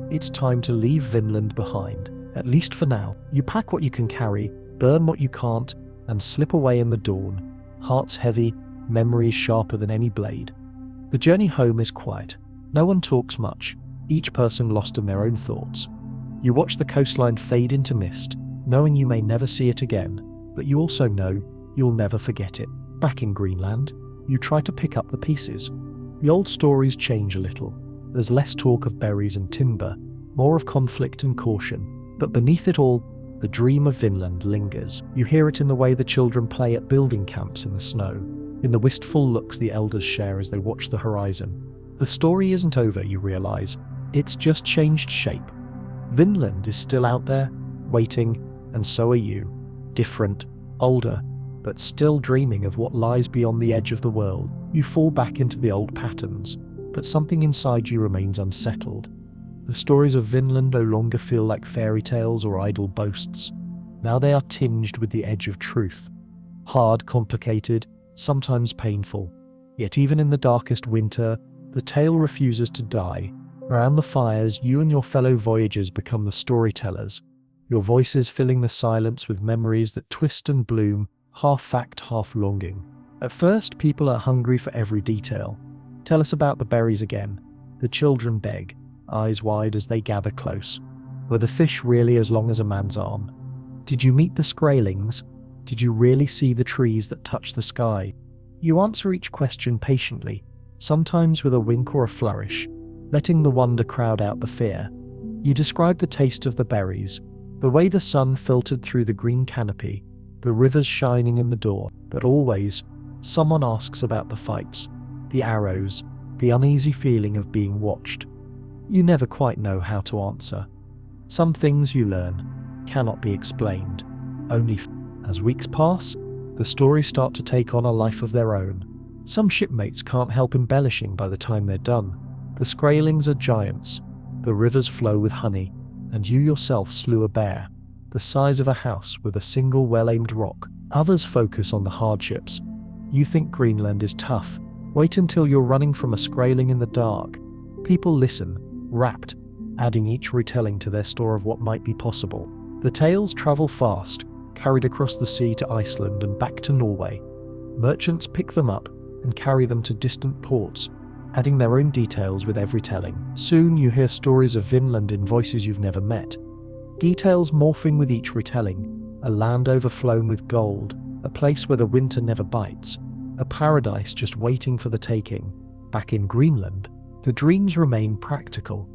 S1: It's time to leave Vinland behind, at least for now. You pack what you can carry, burn what you can't, and slip away in the dawn. Hearts heavy, memories sharper than any blade. The journey home is quiet. No one talks much, each person lost in their own thoughts. You watch the coastline fade into mist, knowing you may never see it again, but you also know you'll never forget it. Back in Greenland, you try to pick up the pieces. The old stories change a little. There's less talk of berries and timber, more of conflict and caution. But beneath it all, the dream of Vinland lingers. You hear it in the way the children play at building camps in the snow, in the wistful looks the elders share as they watch the horizon. The story isn't over, you realize. It's just changed shape. Vinland is still out there, waiting, and so are you. Different, older, but still dreaming of what lies beyond the edge of the world. You fall back into the old patterns, but something inside you remains unsettled. The stories of Vinland no longer feel like fairy tales or idle boasts. Now they are tinged with the edge of truth. Hard, complicated, sometimes painful. Yet even in the darkest winter, the tale refuses to die. Around the fires, you and your fellow voyagers become the storytellers, your voices filling the silence with memories that twist and bloom, half fact, half longing. At first, people are hungry for every detail. Tell us about the berries again. The children beg, eyes wide as they gather close. Were the fish really as long as a man's arm? Did you meet the Skraelings? Did you really see the trees that touch the sky? You answer each question patiently, sometimes with a wink or a flourish, letting the wonder crowd out the fear. You describe the taste of the berries, the way the sun filtered through the green canopy, the rivers shining in the dawn, but always, someone asks about the fights, the arrows, the uneasy feeling of being watched. You never quite know how to answer. Some things you learn cannot be explained. As weeks pass, the stories start to take on a life of their own. Some shipmates can't help embellishing by the time they're done. The Skraelings are giants, the rivers flow with honey, and you yourself slew a bear, the size of a house with a single well-aimed rock. Others focus on the hardships. You think Greenland is tough. Wait until you're running from a Skraeling in the dark. People listen, rapt, adding each retelling to their store of what might be possible. The tales travel fast, carried across the sea to Iceland and back to Norway. Merchants pick them up and carry them to distant ports, adding their own details with every telling. Soon you hear stories of Vinland in voices you've never met. Details morphing with each retelling, a land overflown with gold, a place where the winter never bites, a paradise just waiting for the taking. Back in Greenland, the dreams remain practical.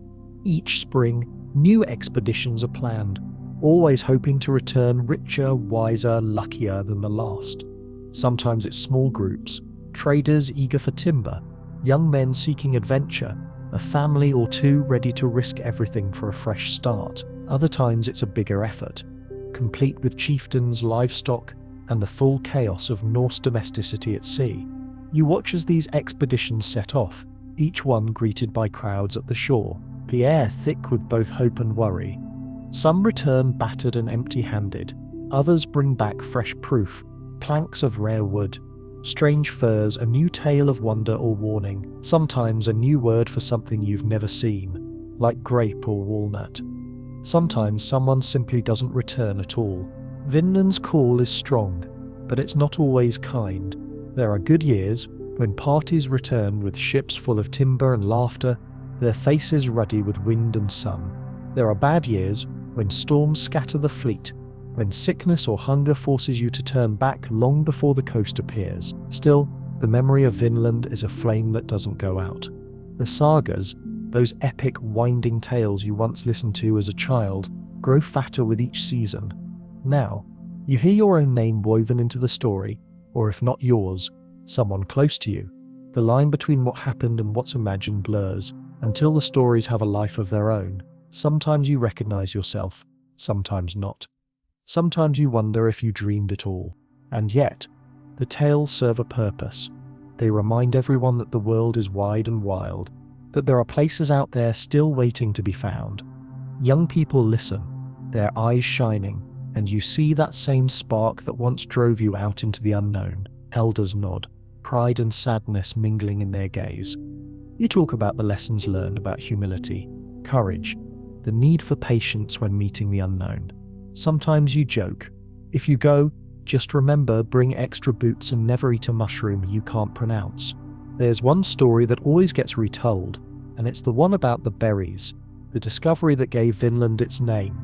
S1: Each spring, new expeditions are planned, always hoping to return richer, wiser, luckier than the last. Sometimes it's small groups, traders eager for timber, young men seeking adventure, a family or two ready to risk everything for a fresh start. Other times it's a bigger effort, complete with chieftains, livestock, and the full chaos of Norse domesticity at sea. You watch as these expeditions set off, each one greeted by crowds at the shore, the air thick with both hope and worry. Some return battered and empty-handed, others bring back fresh proof, planks of rare wood, strange furs, a new tale of wonder or warning, sometimes a new word for something you've never seen, like grape or walnut. Sometimes someone simply doesn't return at all. Vinland's call is strong, but it's not always kind. There are good years when parties return with ships full of timber and laughter, their faces ruddy with wind and sun. There are bad years when storms scatter the fleet, when sickness or hunger forces you to turn back long before the coast appears. Still, the memory of Vinland is a flame that doesn't go out. The sagas, those epic, winding tales you once listened to as a child, grow fatter with each season. Now, you hear your own name woven into the story, or if not yours, someone close to you. The line between what happened and what's imagined blurs, until the stories have a life of their own. Sometimes you recognize yourself, sometimes not. Sometimes you wonder if you dreamed it all. And yet, the tales serve a purpose. They remind everyone that the world is wide and wild, that there are places out there still waiting to be found. Young people listen, their eyes shining, and you see that same spark that once drove you out into the unknown. Elders nod, pride and sadness mingling in their gaze. You talk about the lessons learned about humility, courage, the need for patience when meeting the unknown. Sometimes you joke, if you go, just remember, bring extra boots and never eat a mushroom you can't pronounce. There's one story that always gets retold, and it's the one about the berries, the discovery that gave Vinland its name.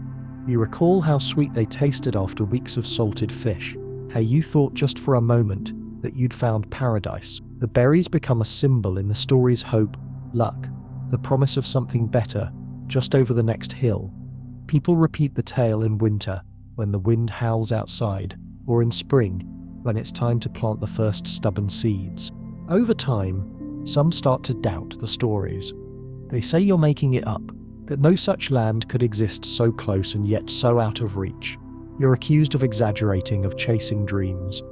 S1: You recall how sweet they tasted after weeks of salted fish, how you thought just for a moment that you'd found paradise. The berries become a symbol in the story's hope, luck, the promise of something better, just over the next hill. People repeat the tale in winter, when the wind howls outside, or in spring, when it's time to plant the first stubborn seeds. Over time, some start to doubt the stories. They say you're making it up, that no such land could exist so close and yet so out of reach. You're accused of exaggerating, of chasing dreams.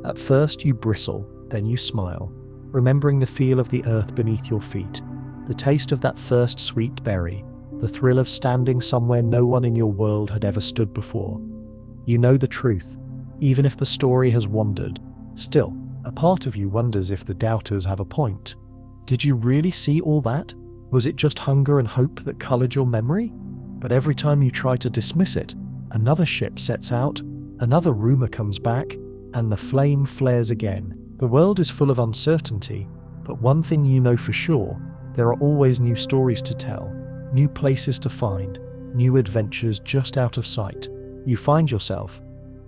S1: At first you bristle, then you smile, remembering the feel of the earth beneath your feet, the taste of that first sweet berry, the thrill of standing somewhere no one in your world had ever stood before. You know the truth, even if the story has wandered. Still, a part of you wonders if the doubters have a point. Did you really see all that? Was it just hunger and hope that colored your memory? But every time you try to dismiss it, another ship sets out, another rumor comes back, and the flame flares again. The world is full of uncertainty, but one thing you know for sure, there are always new stories to tell, new places to find, new adventures just out of sight. You find yourself,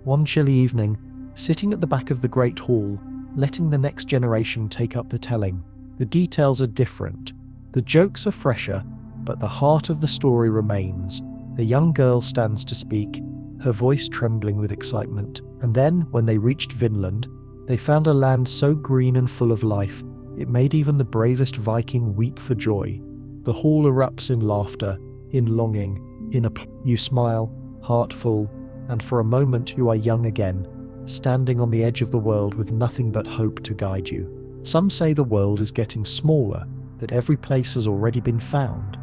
S1: one chilly evening, sitting at the back of the Great Hall, letting the next generation take up the telling. The details are different, the jokes are fresher, but the heart of the story remains. The young girl stands to speak, her voice trembling with excitement. And then, when they reached Vinland, they found a land so green and full of life, it made even the bravest Viking weep for joy. The hall erupts in laughter, in longing, you smile, heart full, and for a moment you are young again, standing on the edge of the world with nothing but hope to guide you. Some say the world is getting smaller, that every place has already been found.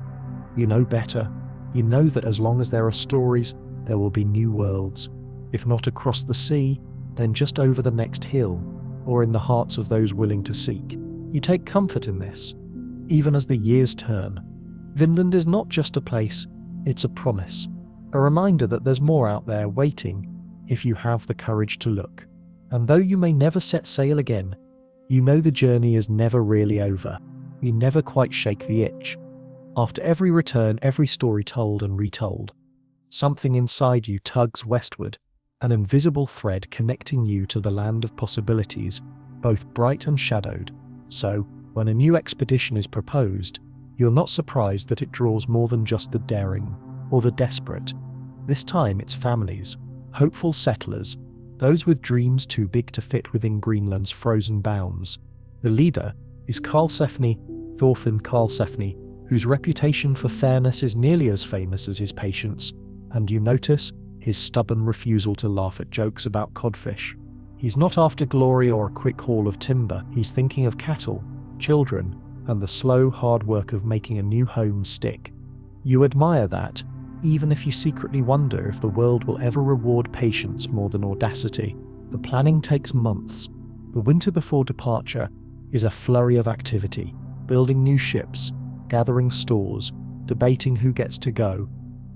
S1: You know better. You know that as long as there are stories, there will be new worlds. If not across the sea, then just over the next hill, or in the hearts of those willing to seek. You take comfort in this, even as the years turn. Vinland is not just a place, it's a promise. A reminder that there's more out there waiting if you have the courage to look. And though you may never set sail again, you know the journey is never really over. You never quite shake the itch. After every return, every story told and retold, something inside you tugs westward, an invisible thread connecting you to the land of possibilities, both bright and shadowed. So, when a new expedition is proposed, you're not surprised that it draws more than just the daring or the desperate. This time it's families, hopeful settlers, those with dreams too big to fit within Greenland's frozen bounds. The leader is Thorfinn Karlsefni, whose reputation for fairness is nearly as famous as his patience, and you notice his stubborn refusal to laugh at jokes about codfish. He's not after glory or a quick haul of timber, he's thinking of cattle, children, and the slow, hard work of making a new home stick. You admire that, even if you secretly wonder if the world will ever reward patience more than audacity. The planning takes months. The winter before departure is a flurry of activity, building new ships, gathering stores, debating who gets to go.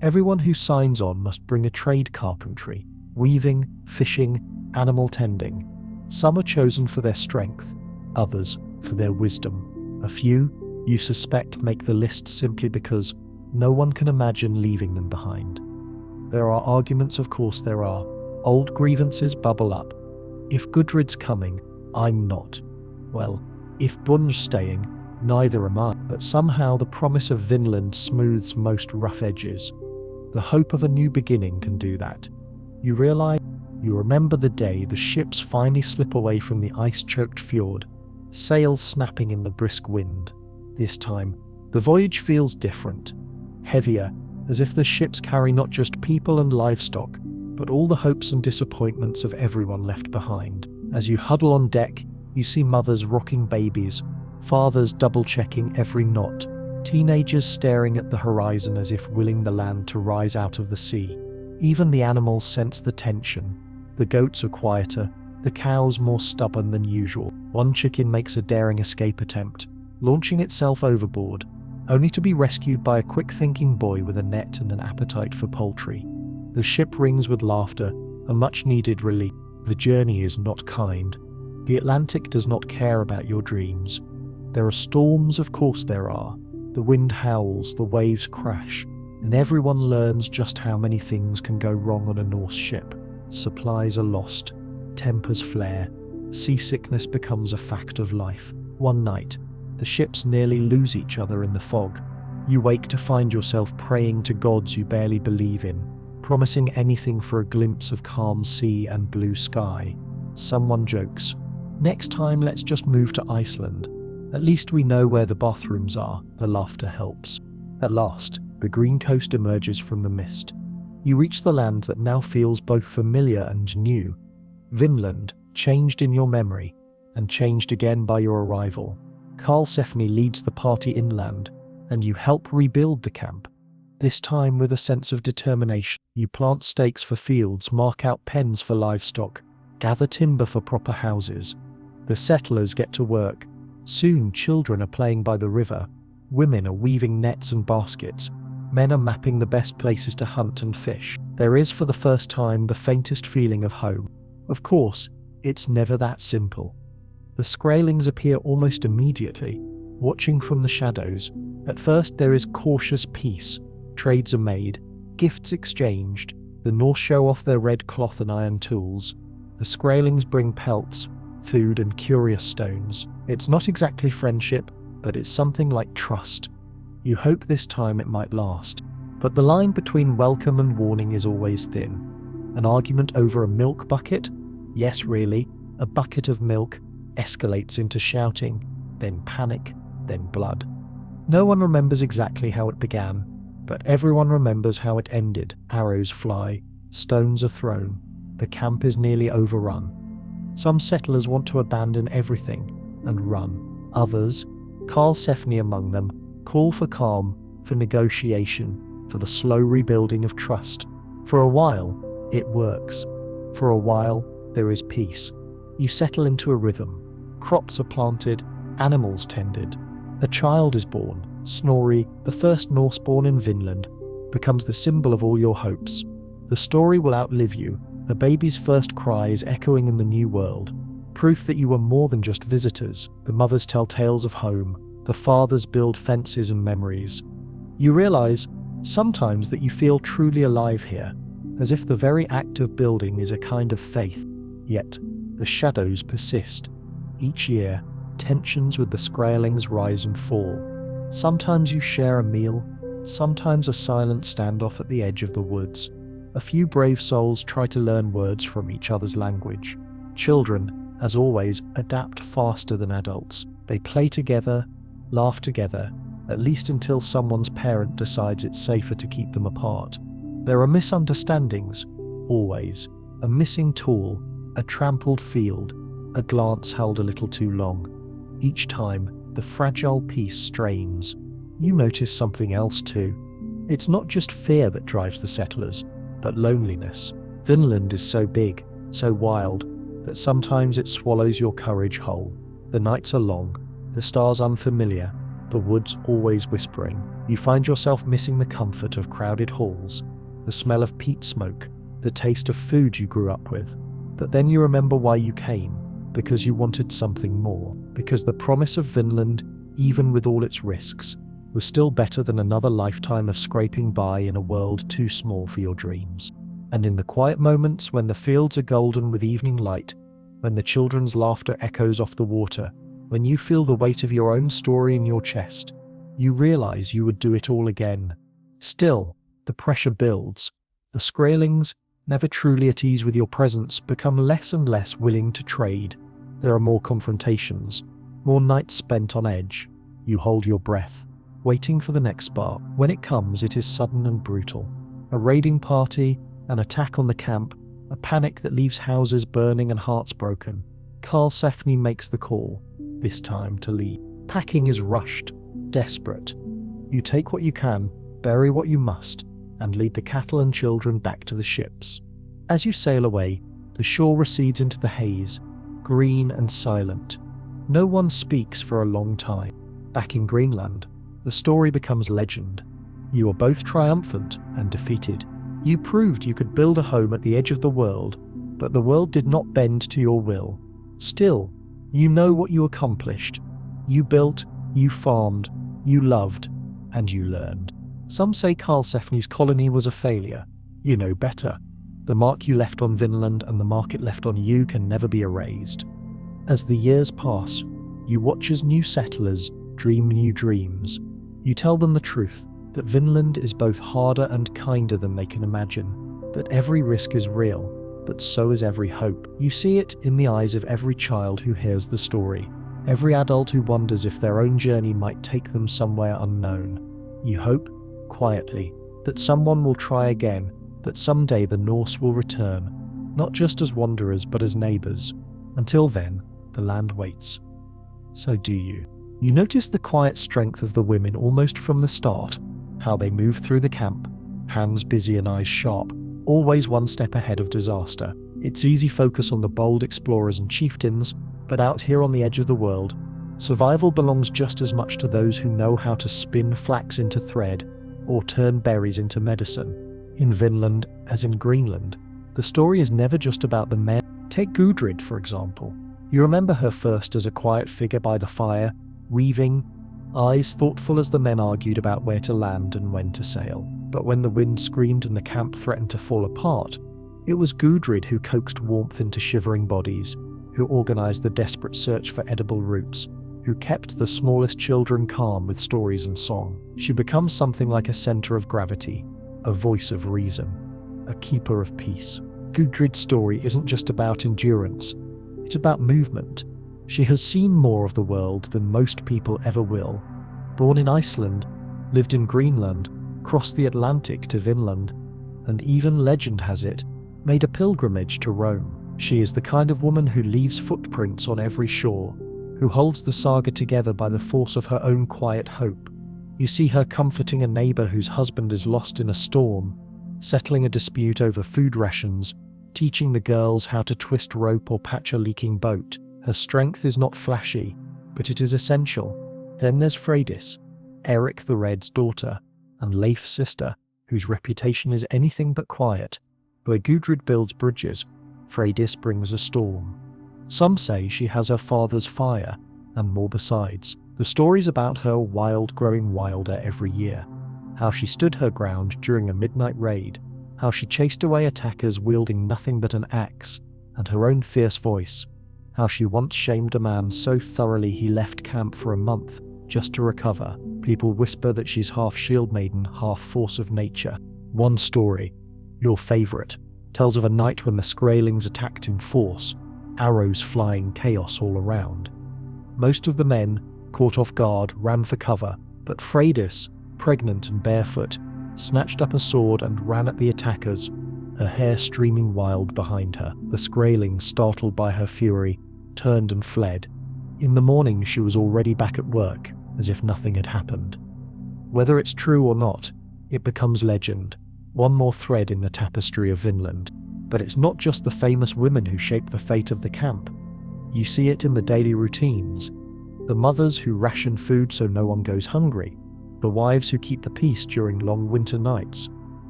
S1: Everyone who signs on must bring a trade: carpentry, weaving, fishing, animal tending. Some are chosen for their strength, others for their wisdom. A few, you suspect, make the list simply because no one can imagine leaving them behind. There are arguments, of course there are. Old grievances bubble up. If Gudrid's coming, I'm not. Well, if Bun's staying, neither am I. But somehow the promise of Vinland smooths most rough edges. The hope of a new beginning can do that. You remember the day the ships finally slip away from the ice-choked fjord, sails snapping in the brisk wind. This time, the voyage feels different, heavier, as if the ships carry not just people and livestock, but all the hopes and disappointments of everyone left behind. As you huddle on deck, you see mothers rocking babies, fathers double-checking every knot, teenagers staring at the horizon as if willing the land to rise out of the sea. Even the animals sense the tension. The goats are quieter, the cows more stubborn than usual. One chicken makes a daring escape attempt, launching itself overboard, only to be rescued by a quick-thinking boy with a net and an appetite for poultry. The ship rings with laughter, a much-needed relief. The journey is not kind. The Atlantic does not care about your dreams. There are storms, of course there are. The wind howls, the waves crash, and everyone learns just how many things can go wrong on a Norse ship. Supplies are lost, tempers flare, seasickness becomes a fact of life. One night, the ships nearly lose each other in the fog. You wake to find yourself praying to gods you barely believe in, promising anything for a glimpse of calm sea and blue sky. Someone jokes, "Next time let's just move to Iceland. At least we know where the bathrooms are." The laughter helps. At last, the green coast emerges from the mist. You reach the land that now feels both familiar and new. Vinland, changed in your memory, and changed again by your arrival. Karlsefni leads the party inland, and you help rebuild the camp. This time with a sense of determination. You plant stakes for fields, mark out pens for livestock, gather timber for proper houses. The settlers get to work. Soon children are playing by the river. Women are weaving nets and baskets. Men are mapping the best places to hunt and fish. There is for the first time the faintest feeling of home. Of course, it's never that simple. The Skraelings appear almost immediately, watching from the shadows. At first there is cautious peace. Trades are made, gifts exchanged. The Norse show off their red cloth and iron tools. The Skraelings bring pelts, food and curious stones. It's not exactly friendship, but it's something like trust. You hope this time it might last. But the line between welcome and warning is always thin. An argument over a milk bucket? Yes, really, a bucket of milk escalates into shouting, then panic, then blood. No one remembers exactly how it began, but everyone remembers how it ended. Arrows fly, stones are thrown, the camp is nearly overrun. Some settlers want to abandon everything and run. Others, Karlsefni among them, call for calm, for negotiation, for the slow rebuilding of trust. For a while, it works. For a while, there is peace. You settle into a rhythm. Crops are planted, animals tended. A child is born. Snorri, the first Norse born in Vinland, becomes the symbol of all your hopes. The story will outlive you. The baby's first cry is echoing in the new world. Proof that you were more than just visitors. The mothers tell tales of home. The fathers build fences and memories. You realize, sometimes, that you feel truly alive here, as if the very act of building is a kind of faith. Yet, the shadows persist. Each year, tensions with the Skraelings rise and fall. Sometimes you share a meal, sometimes a silent standoff at the edge of the woods. A few brave souls try to learn words from each other's language. Children, as always, adapt faster than adults. They play together, laugh together, at least until someone's parent decides it's safer to keep them apart. There are misunderstandings, always. A missing tool, a trampled field, a glance held a little too long. Each time, the fragile peace strains. You notice something else too. It's not just fear that drives the settlers, but loneliness. Vinland is so big, so wild, that sometimes it swallows your courage whole. The nights are long, the stars unfamiliar, the woods always whispering. You find yourself missing the comfort of crowded halls, the smell of peat smoke, the taste of food you grew up with. But then you remember why you came, because you wanted something more, because the promise of Vinland, even with all its risks, was still better than another lifetime of scraping by in a world too small for your dreams. And in the quiet moments when the fields are golden with evening light, when the children's laughter echoes off the water, when you feel the weight of your own story in your chest, you realize you would do it all again. Still, the pressure builds. The Skraelings, never truly at ease with your presence, become less and less willing to trade. There are more confrontations, more nights spent on edge. You hold your breath, waiting for the next spark. When it comes, it is sudden and brutal. A raiding party, an attack on the camp, a panic that leaves houses burning and hearts broken. Karlsefni makes the call, this time to leave. Packing is rushed, desperate. You take what you can, bury what you must, and lead the cattle and children back to the ships. As you sail away, the shore recedes into the haze, green and silent. No one speaks for a long time. Back in Greenland, the story becomes legend. You are both triumphant and defeated. You proved you could build a home at the edge of the world, but the world did not bend to your will. Still, you know what you accomplished. You built, you farmed, you loved, and you learned. Some say Karlsefni's colony was a failure. You know better. The mark you left on Vinland and the mark it left on you can never be erased. As the years pass, you watch as new settlers dream new dreams. You tell them the truth, that Vinland is both harder and kinder than they can imagine, that every risk is real, but so is every hope. You see it in the eyes of every child who hears the story, every adult who wonders if their own journey might take them somewhere unknown. You hope, quietly, that someone will try again, that someday the Norse will return, not just as wanderers but as neighbours. Until then, the land waits. So do you. You notice the quiet strength of the women almost from the start, how they move through the camp, hands busy and eyes sharp, always one step ahead of disaster. It's easy focus on the bold explorers and chieftains, but out here on the edge of the world, survival belongs just as much to those who know how to spin flax into thread or turn berries into medicine. In Vinland, as in Greenland, the story is never just about the men. Take Gudrid, for example. You remember her first as a quiet figure by the fire, weaving, eyes thoughtful as the men argued about where to land and when to sail. But when the wind screamed and the camp threatened to fall apart, it was Gudrid who coaxed warmth into shivering bodies, who organized the desperate search for edible roots, who kept the smallest children calm with stories and song. She becomes something like a center of gravity, a voice of reason, a keeper of peace. Gudrid's story isn't just about endurance, it's about movement. She has seen more of the world than most people ever will. Born in Iceland, lived in Greenland, crossed the Atlantic to Vinland, and even legend has it, made a pilgrimage to Rome. She is the kind of woman who leaves footprints on every shore, who holds the saga together by the force of her own quiet hope. You see her comforting a neighbor whose husband is lost in a storm, settling a dispute over food rations, teaching the girls how to twist rope or patch a leaking boat. Her strength is not flashy, but it is essential. Then there's Freydis, Eric the Red's daughter, and Leif's sister, whose reputation is anything but quiet. Where Gudrid builds bridges, Freydis brings a storm. Some say she has her father's fire, and more besides. The stories about her wild growing wilder every year. How she stood her ground during a midnight raid, how she chased away attackers wielding nothing but an axe, and her own fierce voice. How she once shamed a man so thoroughly he left camp for a month, just to recover. People whisper that she's half shield maiden, half force of nature. One story, your favourite, tells of a night when the Skraelings attacked in force, arrows flying, chaos all around. Most of the men, caught off guard, ran for cover, but Freydis, pregnant and barefoot, snatched up a sword and ran at the attackers, her hair streaming wild behind her. The Skraelings, startled by her fury, turned and fled. In the morning she was already back at work, as if nothing had happened. Whether it's true or not, it becomes legend, one more thread in the tapestry of Vinland. But it's not just the famous women who shape the fate of the camp. You see it in the daily routines. The mothers who ration food so no one goes hungry, the wives who keep the peace during long winter nights,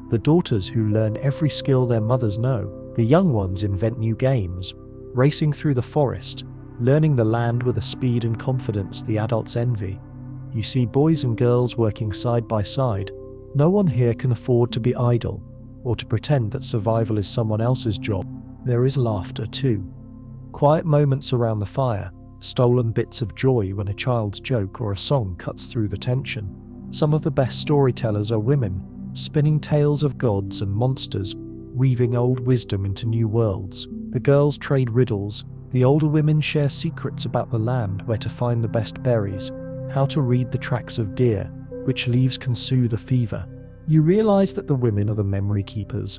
S1: the daughters who learn every skill their mothers know, the young ones invent new games, racing through the forest, learning the land with a speed and confidence the adults envy. You see boys and girls working side by side. No one here can afford to be idle, or to pretend that survival is someone else's job. There is laughter too. Quiet moments around the fire, stolen bits of joy when a child's joke or a song cuts through the tension. Some of the best storytellers are women, spinning tales of gods and monsters, weaving old wisdom into new worlds. The girls trade riddles, the older women share secrets about the land, where to find the best berries, how to read the tracks of deer, which leaves can soothe a fever. You realize that the women are the memory keepers.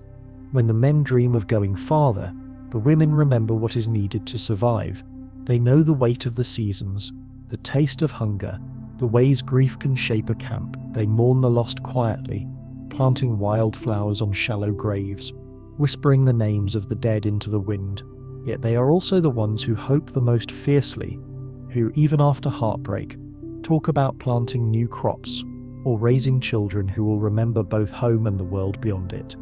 S1: When the men dream of going farther, the women remember what is needed to survive. They know the weight of the seasons, the taste of hunger, the ways grief can shape a camp. They mourn the lost quietly, planting wildflowers on shallow graves, whispering the names of the dead into the wind. Yet they are also the ones who hope the most fiercely, who, even after heartbreak, talk about planting new crops or raising children who will remember both home and the world beyond it.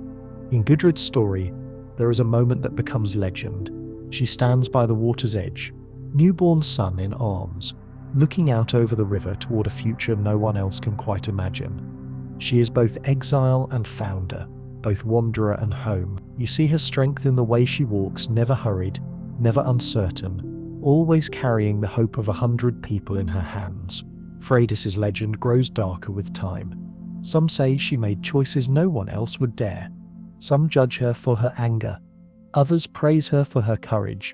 S1: In Gudrid's story, there is a moment that becomes legend. She stands by the water's edge, newborn son in arms, looking out over the river toward a future no one else can quite imagine. She is both exile and founder, both wanderer and home. You see her strength in the way she walks, never hurried, never uncertain, always carrying the hope of 100 people in her hands. Freydis's legend grows darker with time. Some say she made choices no one else would dare. Some judge her for her anger. Others praise her for her courage.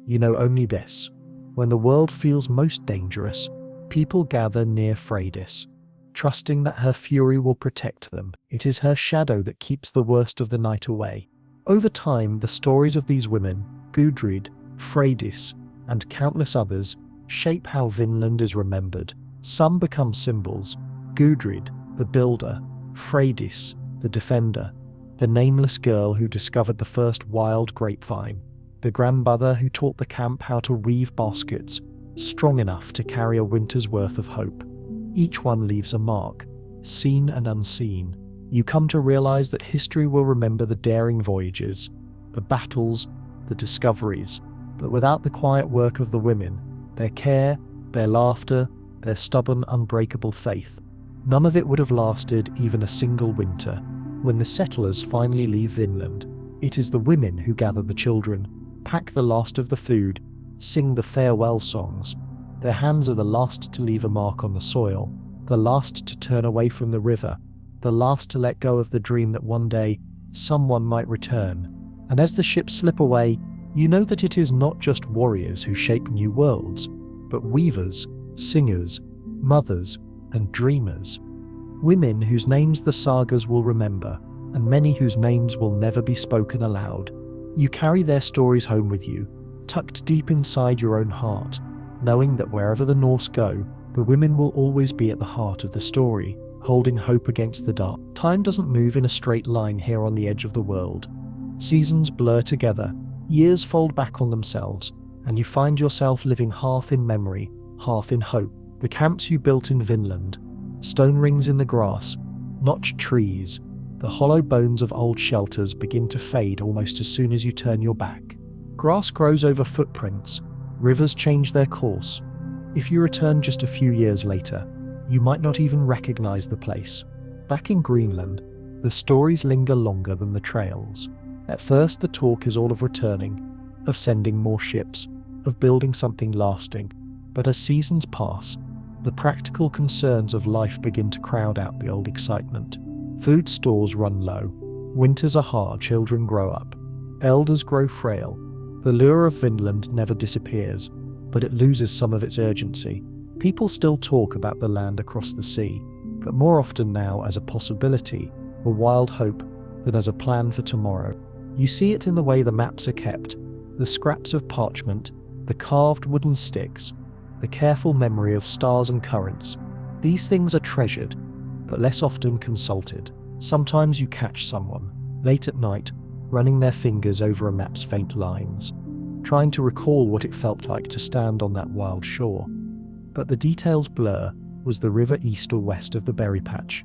S1: You know only this: when the world feels most dangerous, people gather near Freydis, trusting that her fury will protect them. It is her shadow that keeps the worst of the night away. Over time, the stories of these women, Gudrid, Freydis, and countless others, shape how Vinland is remembered. Some become symbols: Gudrid, the builder; Freydis, the defender; the nameless girl who discovered the first wild grapevine; the grandmother who taught the camp how to weave baskets strong enough to carry a winter's worth of hope. Each one leaves a mark, seen and unseen. You come to realize that history will remember the daring voyages, the battles, the discoveries, but without the quiet work of the women, their care, their laughter, their stubborn, unbreakable faith, none of it would have lasted even a single winter. When the settlers finally leave Vinland, it is the women who gather the children, pack the last of the food, sing the farewell songs. Their hands are the last to leave a mark on the soil, the last to turn away from the river, the last to let go of the dream that one day someone might return. And as the ships slip away, you know that it is not just warriors who shape new worlds, but weavers, singers, mothers, and dreamers. Women whose names the sagas will remember, and many whose names will never be spoken aloud. You carry their stories home with you, tucked deep inside your own heart, knowing that wherever the Norse go, the women will always be at the heart of the story, holding hope against the dark. Time doesn't move in a straight line here on the edge of the world. Seasons blur together, years fold back on themselves, and you find yourself living half in memory, half in hope. The camps you built in Vinland, stone rings in the grass, notched trees, the hollow bones of old shelters begin to fade almost as soon as you turn your back. Grass grows over footprints, rivers change their course. If you return just a few years later, you might not even recognize the place. Back in Greenland, the stories linger longer than the trails. At first, the talk is all of returning, of sending more ships, of building something lasting. But as seasons pass, the practical concerns of life begin to crowd out the old excitement. Food stores run low, winters are hard, children grow up, elders grow frail. The lure of Vinland never disappears, but it loses some of its urgency. People still talk about the land across the sea, but more often now as a possibility, a wild hope, than as a plan for tomorrow. You see it in the way the maps are kept, the scraps of parchment, the carved wooden sticks, the careful memory of stars and currents. These things are treasured, but less often consulted. Sometimes you catch someone, late at night, running their fingers over a map's faint lines, trying to recall what it felt like to stand on that wild shore. But the details blur. Was the river east or west of the berry patch?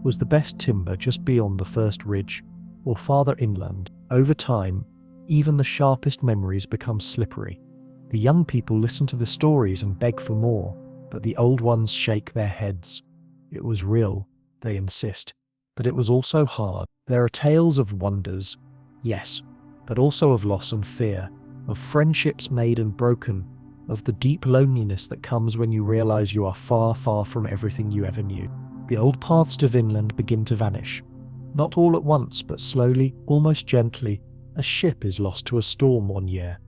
S1: Was the best timber just beyond the first ridge, or farther inland? Over time, even the sharpest memories become slippery. The young people listen to the stories and beg for more, but the old ones shake their heads. It was real, they insist, but it was also hard. There are tales of wonders, yes, but also of loss and fear, of friendships made and broken, of the deep loneliness that comes when you realize you are far, far from everything you ever knew. The old paths to Vinland begin to vanish. Not all at once, but slowly, almost gently. A ship is lost to a storm one year.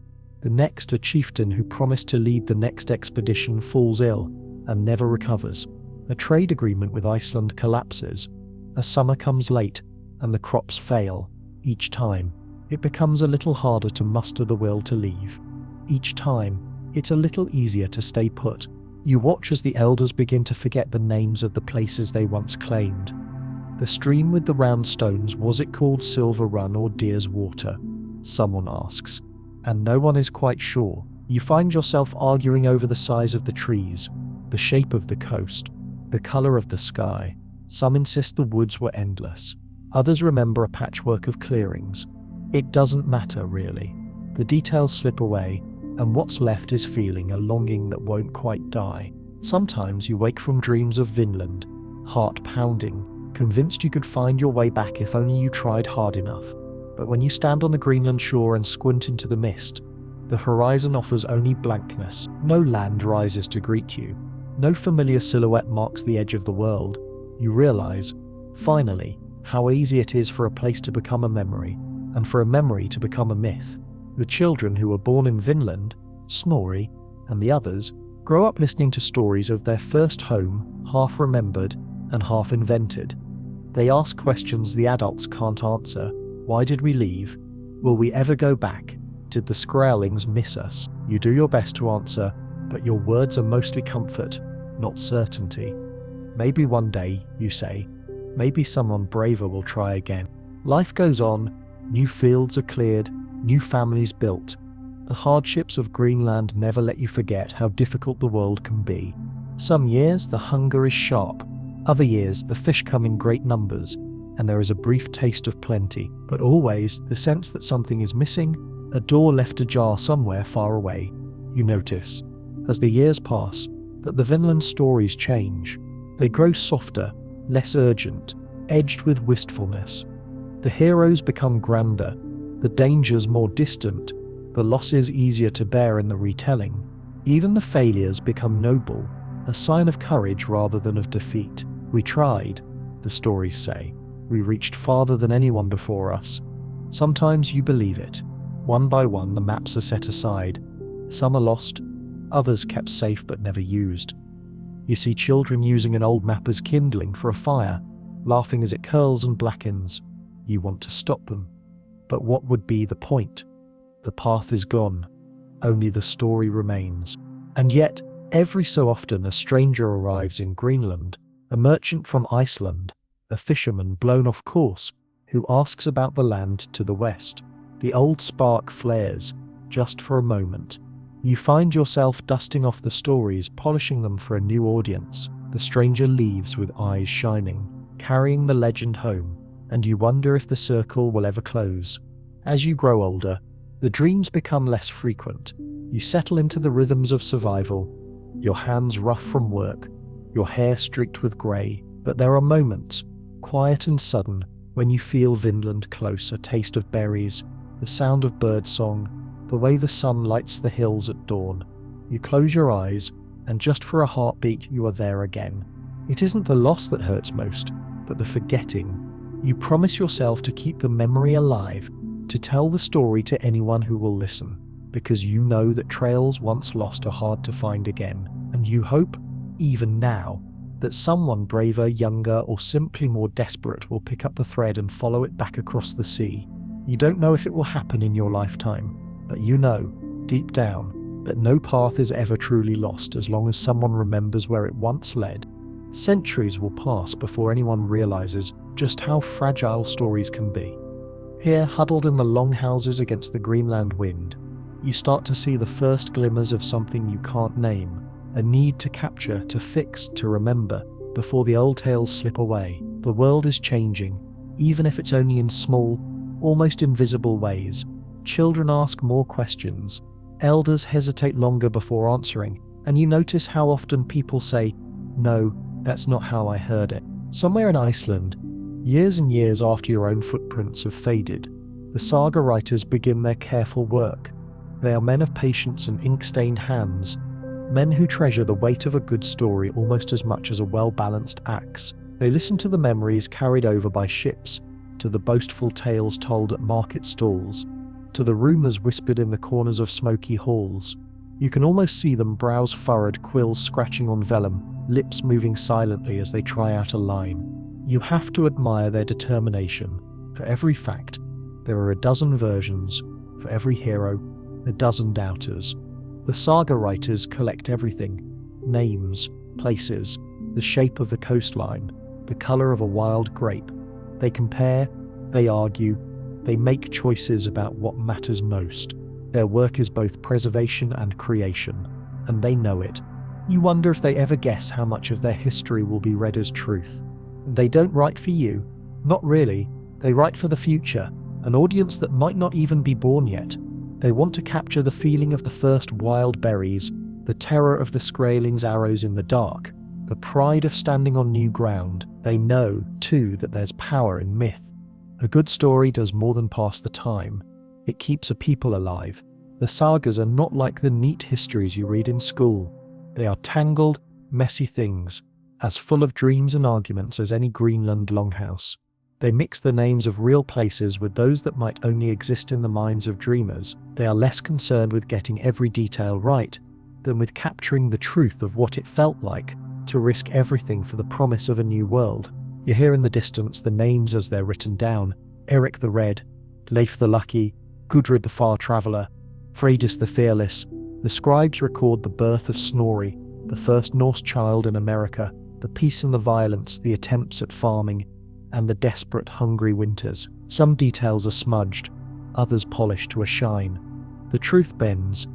S1: The next, a chieftain who promised to lead the next expedition falls ill and never recovers. A trade agreement with Iceland collapses. A summer comes late and the crops fail. Each time, it becomes a little harder to muster the will to leave. Each time, it's a little easier to stay put. You watch as the elders begin to forget the names of the places they once claimed. The stream with the round stones, was it called Silver Run or Deer's Water? Someone asks, and no one is quite sure. You find yourself arguing over the size of the trees, the shape of the coast, the colour of the sky. Some insist the woods were endless. Others remember a patchwork of clearings. It doesn't matter, really. The details slip away, and what's left is feeling, a longing that won't quite die. Sometimes you wake from dreams of Vinland, heart pounding, convinced you could find your way back if only you tried hard enough. But when you stand on the Greenland shore and squint into the mist, the horizon offers only blankness. No land rises to greet you. No familiar silhouette marks the edge of the world. You realize, finally, how easy it is for a place to become a memory, and for a memory to become a myth. The children who were born in Vinland, Snorri, and the others, grow up listening to stories of their first home, half remembered and half invented. They ask questions the adults can't answer. Why did we leave? Will we ever go back? Did the Skrælings miss us? You do your best to answer, but your words are mostly comfort, not certainty. Maybe one day, you say, maybe someone braver will try again. Life goes on, new fields are cleared, new families built. The hardships of Greenland never let you forget how difficult the world can be. Some years the hunger is sharp, other years the fish come in great numbers, and there is a brief taste of plenty, but always the sense that something is missing, a door left ajar somewhere far away. You notice, as the years pass, that the Vinland stories change. They grow softer, less urgent, edged with wistfulness. The heroes become grander, the dangers more distant, the losses easier to bear in the retelling. Even the failures become noble, a sign of courage rather than of defeat. We tried, the stories say. We reached farther than anyone before us. Sometimes you believe it. One by one the maps are set aside. Some are lost, others kept safe but never used. You see children using an old map as kindling for a fire, laughing as it curls and blackens. You want to stop them. But what would be the point? The path is gone. Only the story remains. And yet, every so often a stranger arrives in Greenland, a merchant from Iceland, a fisherman blown off course, who asks about the land to the west. The old spark flares, just for a moment. You find yourself dusting off the stories, polishing them for a new audience. The stranger leaves with eyes shining, carrying the legend home, and you wonder if the circle will ever close. As you grow older, the dreams become less frequent. You settle into the rhythms of survival, your hands rough from work, your hair streaked with grey. But there are moments, quiet and sudden, when you feel Vinland close, a taste of berries, the sound of birdsong, the way the sun lights the hills at dawn. You close your eyes, and just for a heartbeat you are there again. It isn't the loss that hurts most, but the forgetting. You promise yourself to keep the memory alive, to tell the story to anyone who will listen, because you know that trails once lost are hard to find again, and you hope, even now, that someone braver, younger, or simply more desperate will pick up the thread and follow it back across the sea. You don't know if it will happen in your lifetime, but you know, deep down, that no path is ever truly lost as long as someone remembers where it once led. Centuries will pass before anyone realizes just how fragile stories can be. Here, huddled in the longhouses against the Greenland wind, you start to see the first glimmers of something you can't name, a need to capture, to fix, to remember, before the old tales slip away. The world is changing, even if it's only in small, almost invisible ways. Children ask more questions, elders hesitate longer before answering, and you notice how often people say, "No, that's not how I heard it." Somewhere in Iceland, years and years after your own footprints have faded, the saga writers begin their careful work. They are men of patience and ink-stained hands, men who treasure the weight of a good story almost as much as a well-balanced axe. They listen to the memories carried over by ships, to the boastful tales told at market stalls, to the rumours whispered in the corners of smoky halls. You can almost see them, brows furrowed, quills scratching on vellum, lips moving silently as they try out a line. You have to admire their determination. For every fact, there are a dozen versions. For every hero, a dozen doubters. The saga writers collect everything: names, places, the shape of the coastline, the color of a wild grape. They compare, they argue, they make choices about what matters most. Their work is both preservation and creation, and they know it. You wonder if they ever guess how much of their history will be read as truth. They don't write for you. Not really. They write for the future, an audience that might not even be born yet. They want to capture the feeling of the first wild berries, the terror of the Skraeling's arrows in the dark, the pride of standing on new ground. They know, too, that there's power in myth. A good story does more than pass the time. It keeps a people alive. The sagas are not like the neat histories you read in school. They are tangled, messy things, as full of dreams and arguments as any Greenland longhouse. They mix the names of real places with those that might only exist in the minds of dreamers. They are less concerned with getting every detail right than with capturing the truth of what it felt like to risk everything for the promise of a new world. You hear in the distance the names as they're written down: Eric the Red, Leif the Lucky, Gudrid the Far Traveller, Freydis the Fearless. The scribes record the birth of Snorri, the first Norse child in America, the peace and the violence, the attempts at farming, and the desperate, hungry winters. Some details are smudged, others polished to a shine. The truth bends,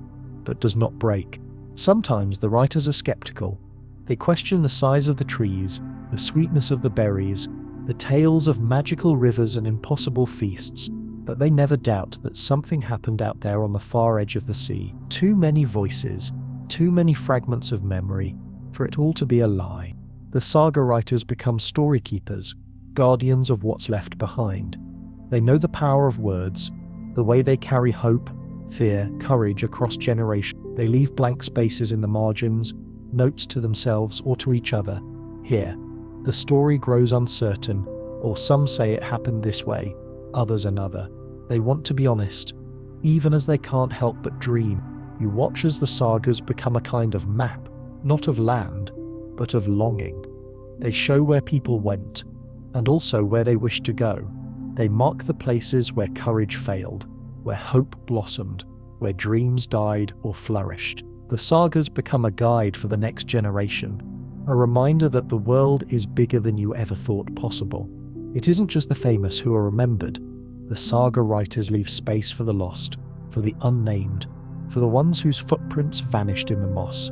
S1: but does not break. Sometimes the writers are skeptical. They question the size of the trees, the sweetness of the berries, the tales of magical rivers and impossible feasts, but they never doubt that something happened out there on the far edge of the sea. Too many voices, too many fragments of memory, for it all to be a lie. The saga writers become story keepers, guardians of what's left behind. They know the power of words, the way they carry hope, fear, courage across generations. They leave blank spaces in the margins, notes to themselves or to each other. Here, the story grows uncertain, or some say it happened this way, others another. They want to be honest, even as they can't help but dream. You watch as the sagas become a kind of map, not of land, but of longing. They show where people went, and also where they wished to go. They mark the places where courage failed, where hope blossomed, where dreams died or flourished. The sagas become a guide for the next generation, a reminder that the world is bigger than you ever thought possible. It isn't just the famous who are remembered. The saga writers leave space for the lost, for the unnamed, for the ones whose footprints vanished in the moss.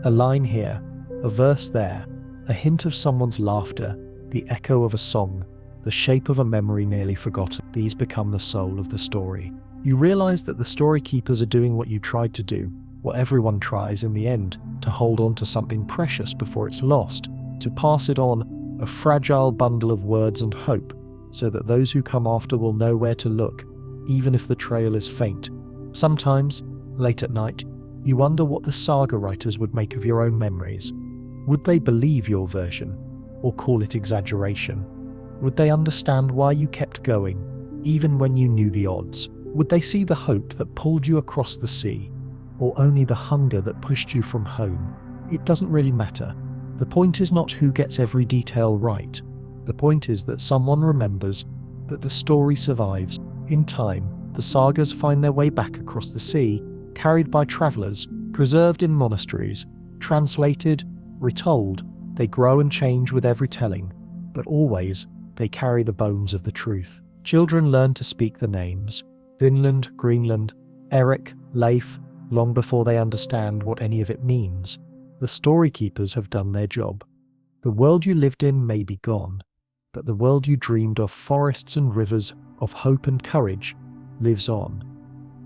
S1: A line here, a verse there, a hint of someone's laughter, the echo of a song, the shape of a memory nearly forgotten. These become the soul of the story. You realize that the story keepers are doing what you tried to do, what everyone tries in the end, to hold on to something precious before it's lost, to pass it on, a fragile bundle of words and hope, so that those who come after will know where to look, even if the trail is faint. Sometimes, late at night, you wonder what the saga writers would make of your own memories. Would they believe your version, or call it exaggeration? Would they understand why you kept going, even when you knew the odds? Would they see the hope that pulled you across the sea, or only the hunger that pushed you from home? It doesn't really matter. The point is not who gets every detail right. The point is that someone remembers, that the story survives. In time, the sagas find their way back across the sea, carried by travelers, preserved in monasteries, translated, retold. They grow and change with every telling, but always they carry the bones of the truth. Children learn to speak the names: Vinland, Greenland, Eric, Leif, long before they understand what any of it means. The story keepers have done their job. The world you lived in may be gone, but the world you dreamed of, forests and rivers, of hope and courage, lives on.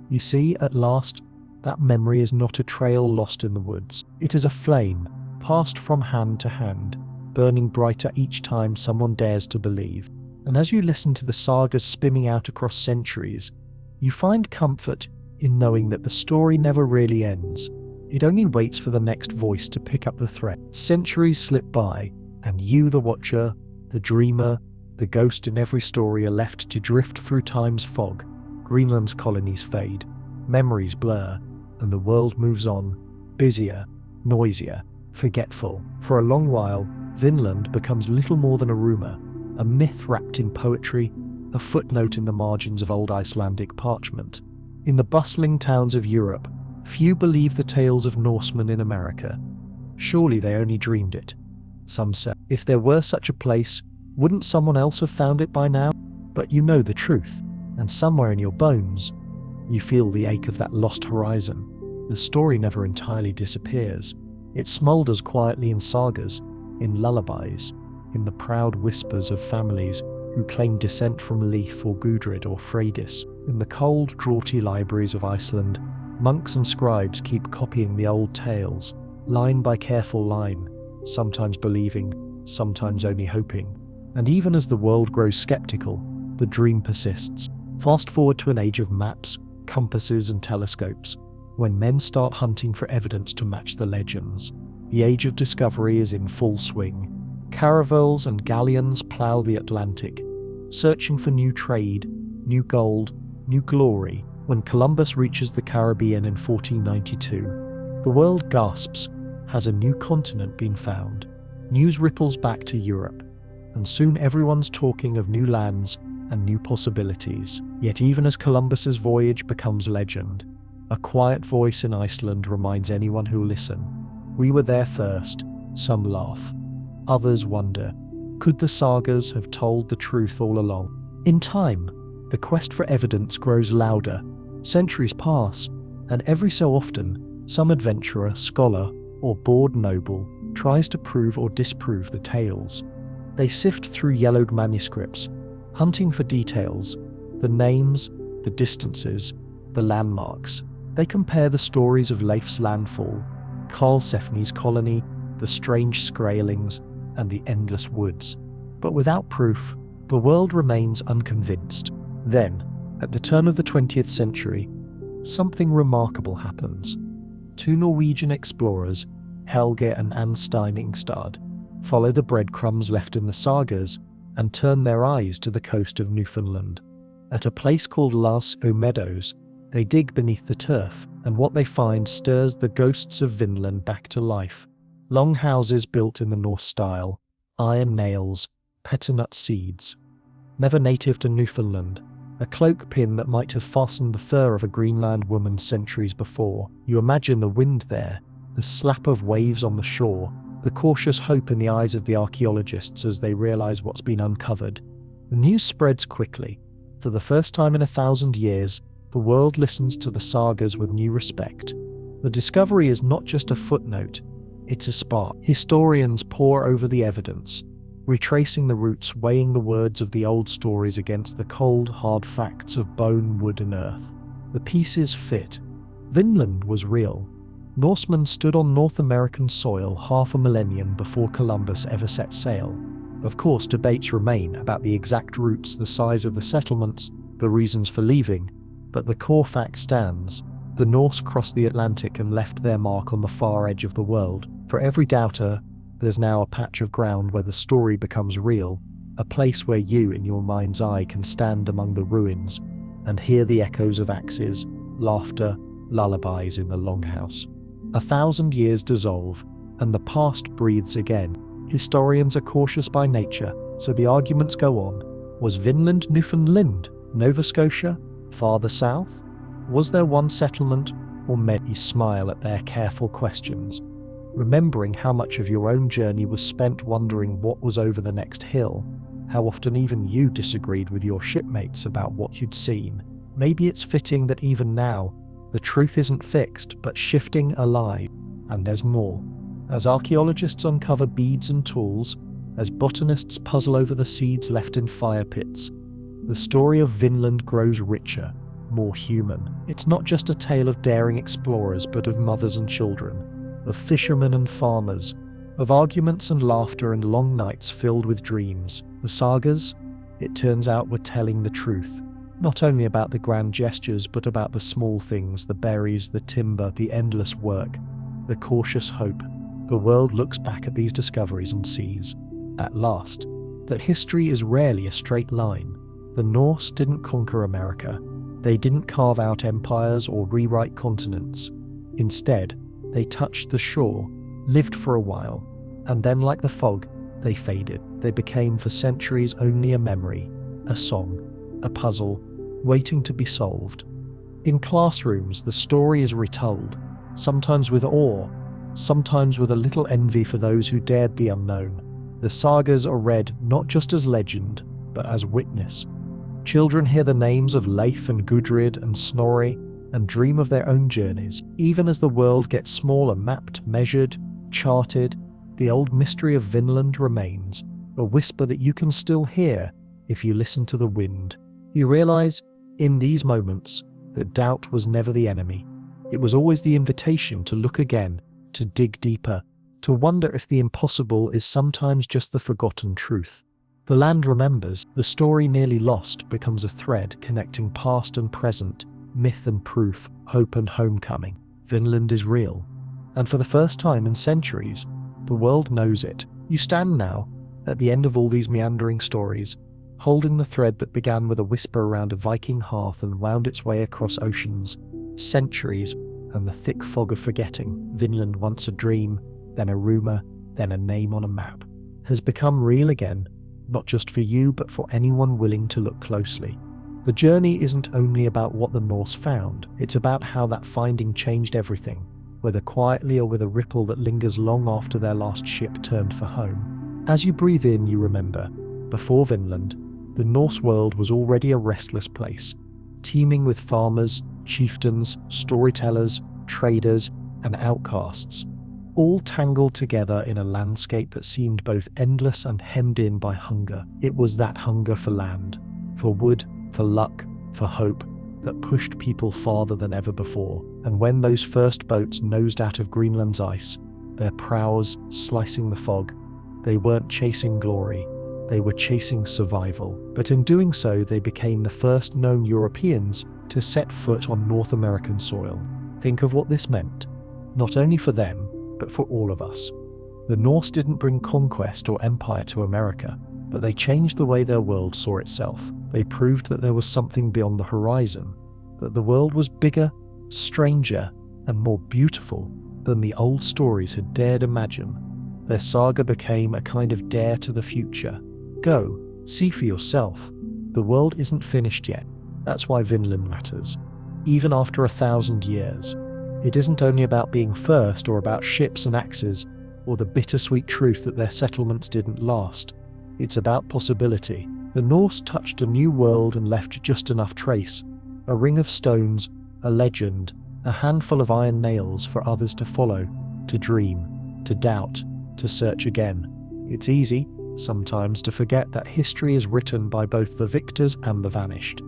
S1: You see, at last, that memory is not a trail lost in the woods. It is a flame, passed from hand to hand, burning brighter each time someone dares to believe. And as you listen to the sagas spinning out across centuries, you find comfort in knowing that the story never really ends. It only waits for the next voice to pick up the thread. Centuries slip by, and you, the watcher, the dreamer, the ghost in every story, are left to drift through time's fog. Greenland's colonies fade, memories blur, and the world moves on, busier, noisier, forgetful. For a long while, Vinland becomes little more than a rumour, a myth wrapped in poetry, a footnote in the margins of old Icelandic parchment. In the bustling towns of Europe, few believe the tales of Norsemen in America. Surely they only dreamed it. Some say, if there were such a place, wouldn't someone else have found it by now? But you know the truth, and somewhere in your bones, you feel the ache of that lost horizon. The story never entirely disappears. It smolders quietly in sagas, in lullabies, in the proud whispers of families who claim descent from Leif or Gudrid or Freydis. In the cold, draughty libraries of Iceland, monks and scribes keep copying the old tales, line by careful line, sometimes believing, sometimes only hoping. And even as the world grows skeptical, the dream persists. Fast forward to an age of maps, compasses and telescopes, when men start hunting for evidence to match the legends. The age of discovery is in full swing. Caravels and galleons plough the Atlantic, searching for new trade, new gold, new glory. When Columbus reaches the Caribbean in 1492, the world gasps. Has a new continent been found? News ripples back to Europe, and soon everyone's talking of new lands and new possibilities. Yet even as Columbus's voyage becomes legend, a quiet voice in Iceland reminds anyone who'll listen. We were there first. Some laugh. Others wonder, could the sagas have told the truth all along? In time, the quest for evidence grows louder. Centuries pass, and every so often, some adventurer, scholar, or bored noble tries to prove or disprove the tales. They sift through yellowed manuscripts, hunting for details, the names, the distances, the landmarks. They compare the stories of Leif's landfall, Karlsefni's colony, the strange Skraelings, and the endless woods. But without proof, the world remains unconvinced. Then, at the turn of the 20th century, something remarkable happens. Two Norwegian explorers, Helge and Anstein Ingstad, follow the breadcrumbs left in the sagas and turn their eyes to the coast of Newfoundland. At a place called Las Meadows, they dig beneath the turf, and what they find stirs the ghosts of Vinland back to life. Long houses built in the Norse style, iron nails, peternut seeds. Never native to Newfoundland, a cloak pin that might have fastened the fur of a Greenland woman centuries before. You imagine the wind there, the slap of waves on the shore, the cautious hope in the eyes of the archaeologists as they realize what's been uncovered. The news spreads quickly. For the first time in 1,000 years, the world listens to the sagas with new respect. The discovery is not just a footnote, it's a spark. Historians pore over the evidence, retracing the roots, weighing the words of the old stories against the cold, hard facts of bone, wood and earth. The pieces fit. Vinland was real. Norsemen stood on North American soil half a millennium before Columbus ever set sail. Of course, debates remain about the exact routes, the size of the settlements, the reasons for leaving, but the core fact stands. The Norse crossed the Atlantic and left their mark on the far edge of the world. For every doubter, there's now a patch of ground where the story becomes real, a place where you, in your mind's eye, can stand among the ruins and hear the echoes of axes, laughter, lullabies in the longhouse. 1,000 years dissolve, and the past breathes again. Historians are cautious by nature, so the arguments go on. Was Vinland Newfoundland, Nova Scotia, farther south? Was there one settlement, or many? You smile at their careful questions, remembering how much of your own journey was spent wondering what was over the next hill, how often even you disagreed with your shipmates about what you'd seen. Maybe it's fitting that even now, the truth isn't fixed, but shifting, alive. And there's more. As archaeologists uncover beads and tools, as botanists puzzle over the seeds left in fire pits, the story of Vinland grows richer, more human. It's not just a tale of daring explorers, but of mothers and children, of fishermen and farmers, of arguments and laughter and long nights filled with dreams. The sagas, it turns out, were telling the truth. Not only about the grand gestures, but about the small things, the berries, the timber, the endless work, the cautious hope. The world looks back at these discoveries and sees, at last, that history is rarely a straight line. The Norse didn't conquer America. They didn't carve out empires or rewrite continents. Instead, they touched the shore, lived for a while, and then, like the fog, they faded. They became for centuries only a memory, a song, a puzzle, waiting to be solved. In classrooms, the story is retold, sometimes with awe, sometimes with a little envy for those who dared the unknown. The sagas are read not just as legend, but as witness. Children hear the names of Leif and Gudrid and Snorri and dream of their own journeys. Even as the world gets smaller, mapped, measured, charted, the old mystery of Vinland remains, a whisper that you can still hear if you listen to the wind. You realize, in these moments, that doubt was never the enemy. It was always the invitation to look again, to dig deeper, to wonder if the impossible is sometimes just the forgotten truth. The land remembers, the story nearly lost becomes a thread connecting past and present, myth and proof, hope and homecoming. Vinland is real. And for the first time in centuries, the world knows it. You stand now, at the end of all these meandering stories, holding the thread that began with a whisper around a Viking hearth and wound its way across oceans, centuries, and the thick fog of forgetting. Vinland, once a dream, then a rumour, then a name on a map, has become real again, not just for you but for anyone willing to look closely. The journey isn't only about what the Norse found, it's about how that finding changed everything, whether quietly or with a ripple that lingers long after their last ship turned for home. As you breathe in, you remember, before Vinland, the Norse world was already a restless place, teeming with farmers, chieftains, storytellers, traders, and outcasts, all tangled together in a landscape that seemed both endless and hemmed in by hunger. It was that hunger for land, for wood, for luck, for hope, that pushed people farther than ever before. And when those first boats nosed out of Greenland's ice, their prows slicing the fog, they weren't chasing glory, they were chasing survival. But in doing so, they became the first known Europeans to set foot on North American soil. Think of what this meant, not only for them, but for all of us. The Norse didn't bring conquest or empire to America, but they changed the way their world saw itself. They proved that there was something beyond the horizon, that the world was bigger, stranger, and more beautiful than the old stories had dared imagine. Their saga became a kind of dare to the future. Go, see for yourself. The world isn't finished yet. That's why Vinland matters. Even after 1,000 years, it isn't only about being first or about ships and axes or the bittersweet truth that their settlements didn't last. It's about possibility. The Norse touched a new world and left just enough trace, a ring of stones, a legend, a handful of iron nails for others to follow, to dream, to doubt, to search again. It's easy, sometimes, to forget that history is written by both the victors and the vanished.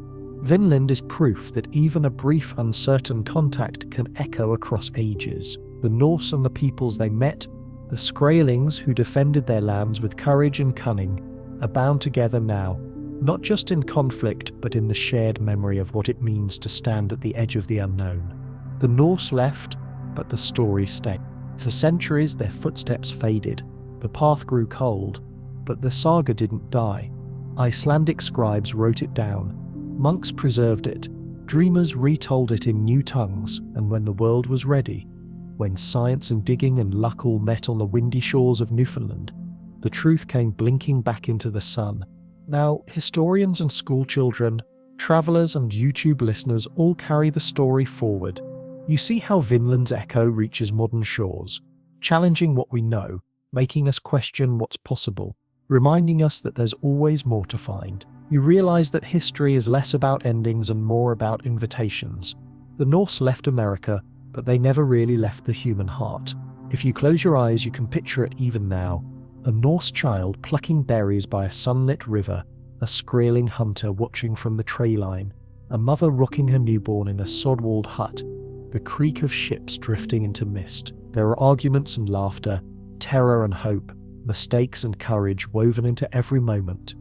S1: Vinland is proof that even a brief, uncertain contact can echo across ages. The Norse and the peoples they met, the Skraelings who defended their lands with courage and cunning, are bound together now, not just in conflict but in the shared memory of what it means to stand at the edge of the unknown. The Norse left, but the story stayed. For centuries their footsteps faded, the path grew cold, but the saga didn't die. Icelandic scribes wrote it down, monks preserved it, dreamers retold it in new tongues, and when the world was ready, when science and digging and luck all met on the windy shores of Newfoundland, the truth came blinking back into the sun. Now, historians and schoolchildren, travelers and YouTube listeners all carry the story forward. You see how Vinland's echo reaches modern shores, challenging what we know, making us question what's possible, reminding us that there's always more to find. You realize that history is less about endings and more about invitations. The Norse left America, but they never really left the human heart. If you close your eyes, you can picture it even now. A Norse child plucking berries by a sunlit river, a Skraeling hunter watching from the tree line, a mother rocking her newborn in a sod-walled hut, the creak of ships drifting into mist. There are arguments and laughter, terror and hope, mistakes and courage woven into every moment.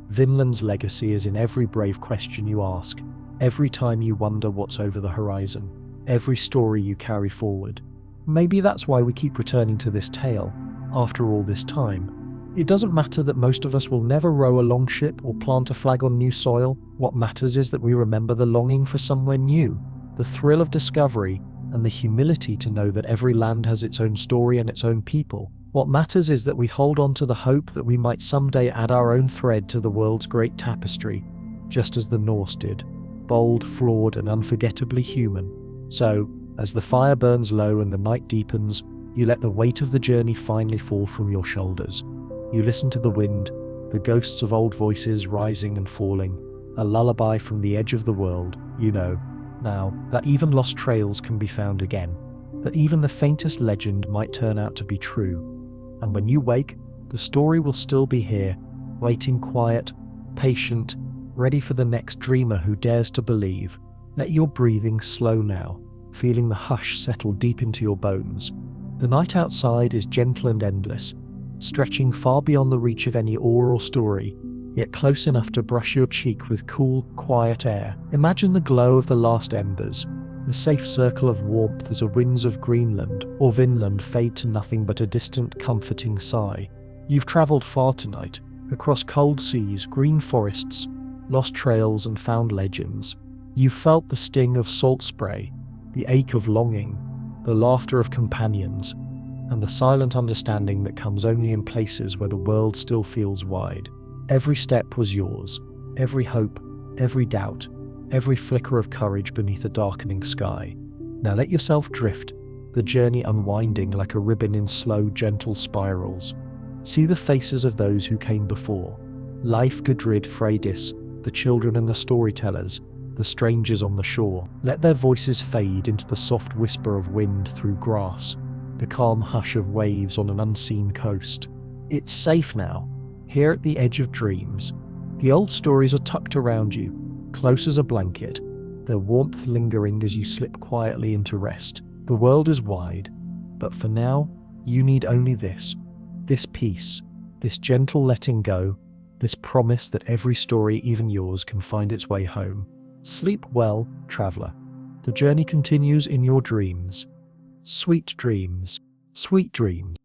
S1: Vinland's legacy is in every brave question you ask, every time you wonder what's over the horizon, every story you carry forward. Maybe that's why we keep returning to this tale, after all this time. It doesn't matter that most of us will never row a longship or plant a flag on new soil. What matters is that we remember the longing for somewhere new, the thrill of discovery, and the humility to know that every land has its own story and its own people. What matters is that we hold on to the hope that we might someday add our own thread to the world's great tapestry, just as the Norse did, bold, flawed, and unforgettably human. So, as the fire burns low and the night deepens, You let the weight of the journey finally fall from your shoulders. You listen to the wind, the ghosts of old voices rising and falling, a lullaby from the edge of the world. You know, now, that even lost trails can be found again, that even the faintest legend might turn out to be true. And when you wake, the story will still be here, waiting quiet, patient, ready for the next dreamer who dares to believe. Let your breathing slow now, feeling the hush settle deep into your bones. The night outside is gentle and endless, stretching far beyond the reach of any oar or story, yet close enough to brush your cheek with cool, quiet air. Imagine the glow of the last embers, the safe circle of warmth as the winds of Greenland or Vinland fade to nothing but a distant, comforting sigh. You've travelled far tonight, across cold seas, green forests, lost trails and found legends. You've felt the sting of salt spray, the ache of longing, the laughter of companions, and the silent understanding that comes only in places where the world still feels wide. Every step was yours, every hope, every doubt, every flicker of courage beneath a darkening sky. Now let yourself drift, the journey unwinding like a ribbon in slow, gentle spirals. See the faces of those who came before. Leif, Gudrid, Freydis, the children and the storytellers, the strangers on the shore. Let their voices fade into the soft whisper of wind through grass, the calm hush of waves on an unseen coast. It's safe now, here at the edge of dreams. The old stories are tucked around you, close as a blanket, their warmth lingering as you slip quietly into rest. The world is wide, but for now, you need only this peace, this gentle letting go, this promise that every story, even yours, can find its way home. Sleep well, traveler. The journey continues in your dreams. Sweet dreams. Sweet dreams.